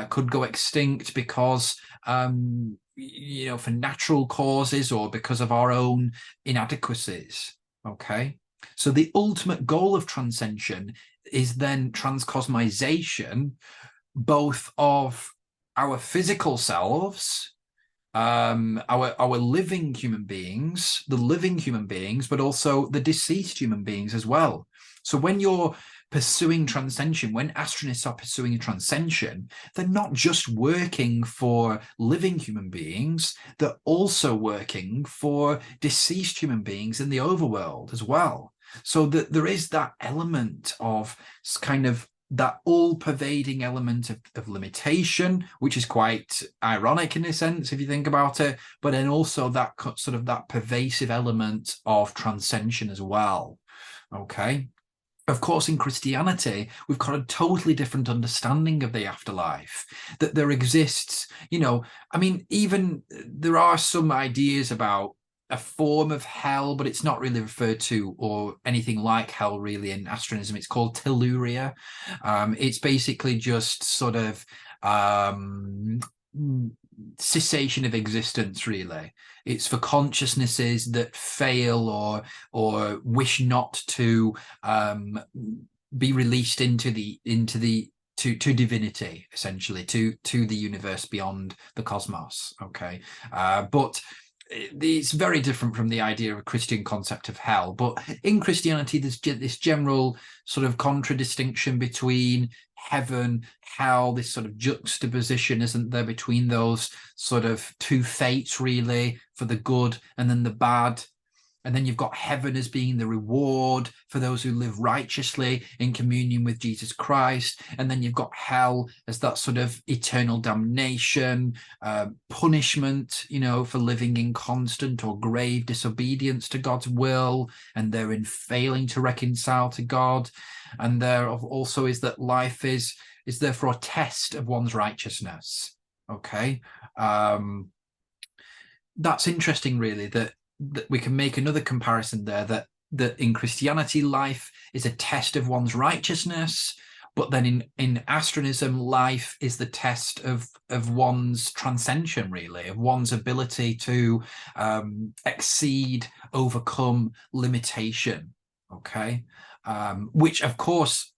could go extinct because for natural causes or because of our own inadequacies. Okay, so the ultimate goal of transcension is then transcosmization, both of our physical selves, our living human beings, but also the deceased human beings as well. So when you're pursuing transcension, when astronists are pursuing transcension, they're not just working for living human beings, they're also working for deceased human beings in the overworld as well. So that there is that element of kind of that all-pervading element of limitation, which is quite ironic in a sense if you think about it, but then also that sort of that pervasive element of transcension as well. Okay. Of course, in Christianity, we've got a totally different understanding of the afterlife, that there exists, even there are some ideas about a form of hell, but it's not really referred to or anything like hell really in astronism. It's called telluria. It's basically just sort of cessation of existence, really. It's for consciousnesses that fail or wish not to be released into divinity, essentially, to the universe beyond the cosmos. Okay, but it's very different from the idea of a Christian concept of hell. But in Christianity, there's this general sort of contradistinction between heaven, hell, this sort of juxtaposition, isn't there, between those sort of two fates, really, for the good and then the bad. And then you've got heaven as being the reward for those who live righteously in communion with Jesus Christ. And then you've got hell as that sort of eternal damnation, punishment, for living in constant or grave disobedience to God's will, and therein failing to reconcile to God. And there also is that life is therefore a test of one's righteousness. Okay. That's interesting, really, that we can make another comparison there, that in Christianity, life is a test of one's righteousness, but then in astronism, life is the test of one's transcension, really, of one's ability to exceed, overcome limitation. Okay. which of course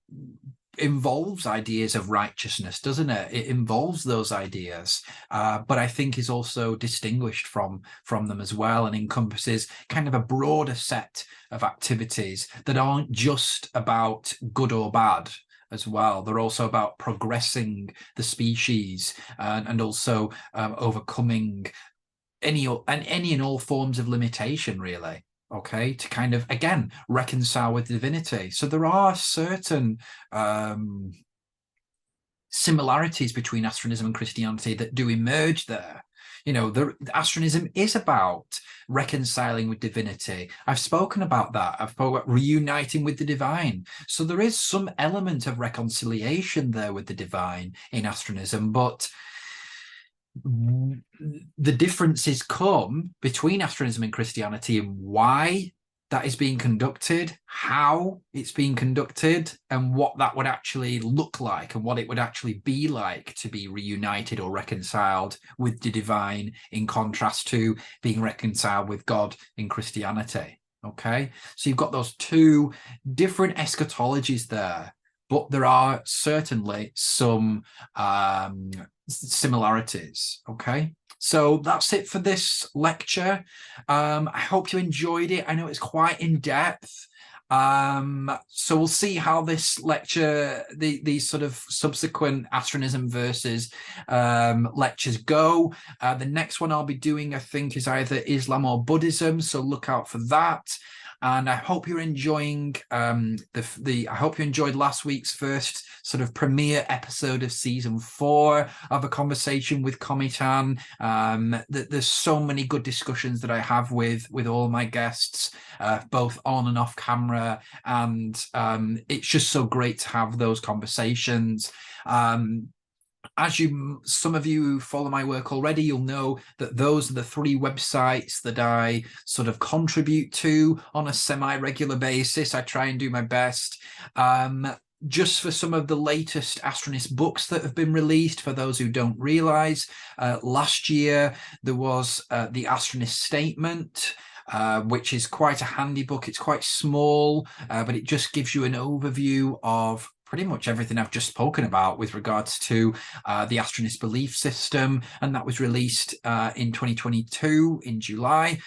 involves ideas of righteousness, doesn't it? It involves those ideas, but I think is also distinguished from them as well, and encompasses kind of a broader set of activities that aren't just about good or bad as well. They're also about progressing the species, and also overcoming any and all forms of limitation, really. Okay, to kind of, again, reconcile with divinity. So there are certain similarities between Astronism and Christianity that do emerge there. You know, the Astronism is about reconciling with divinity. I've spoken about that. I've spoken about reuniting with the divine. So there is some element of reconciliation there with the divine in Astronism, but the differences come between Astronism and Christianity and why that is being conducted, how it's being conducted, and what that would actually look like, and what it would actually be like to be reunited or reconciled with the divine, in contrast to being reconciled with God in Christianity. Okay, so you've got those two different eschatologies there, but there are certainly some similarities. Okay, so that's it for this lecture. I hope you enjoyed it. I know it's quite in depth. So we'll see how this lecture, these sort of subsequent Astronism versus lectures go. The next one I'll be doing, I think, is either Islam or Buddhism, so look out for that. And I hope you're enjoying I hope you enjoyed last week's first sort of premiere episode of season 4 of a conversation with Cometan. There's so many good discussions that I have with all my guests, both on and off camera, and it's just so great to have those conversations. As some of you who follow my work already, you'll know that those are the 3 websites that I sort of contribute to on a semi-regular basis. I try and do my best. Just for some of the latest Astronist books that have been released, for those who don't realize, last year there was the Astronist Statement, which is quite a handy book. It's quite small, but it just gives you an overview of pretty much everything I've just spoken about with regards to the Astronist belief system, and that was released in 2022 in July.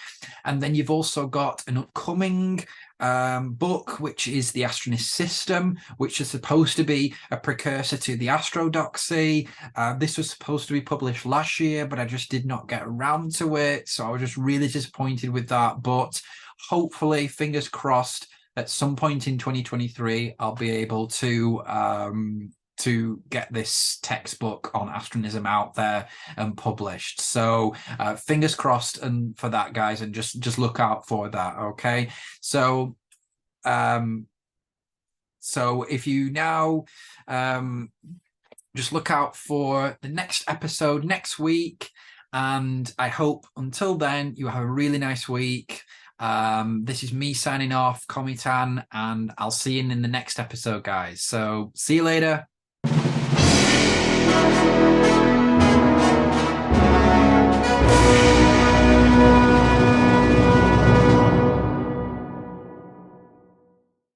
And then you've also got an upcoming book, which is the Astronist System, which is supposed to be a precursor to the Astrodoxy. This was supposed to be published last year, but I just did not get around to it, so I was just really disappointed with that. But hopefully, fingers crossed, at some point in 2023, I'll be able to get this textbook on astronism out there and published. So fingers crossed and for that, guys, and just look out for that. Okay, so if you now just look out for the next episode next week, and I hope until then you have a really nice week. This is me signing off, Cometan, and I'll see you in the next episode, guys. So see you later.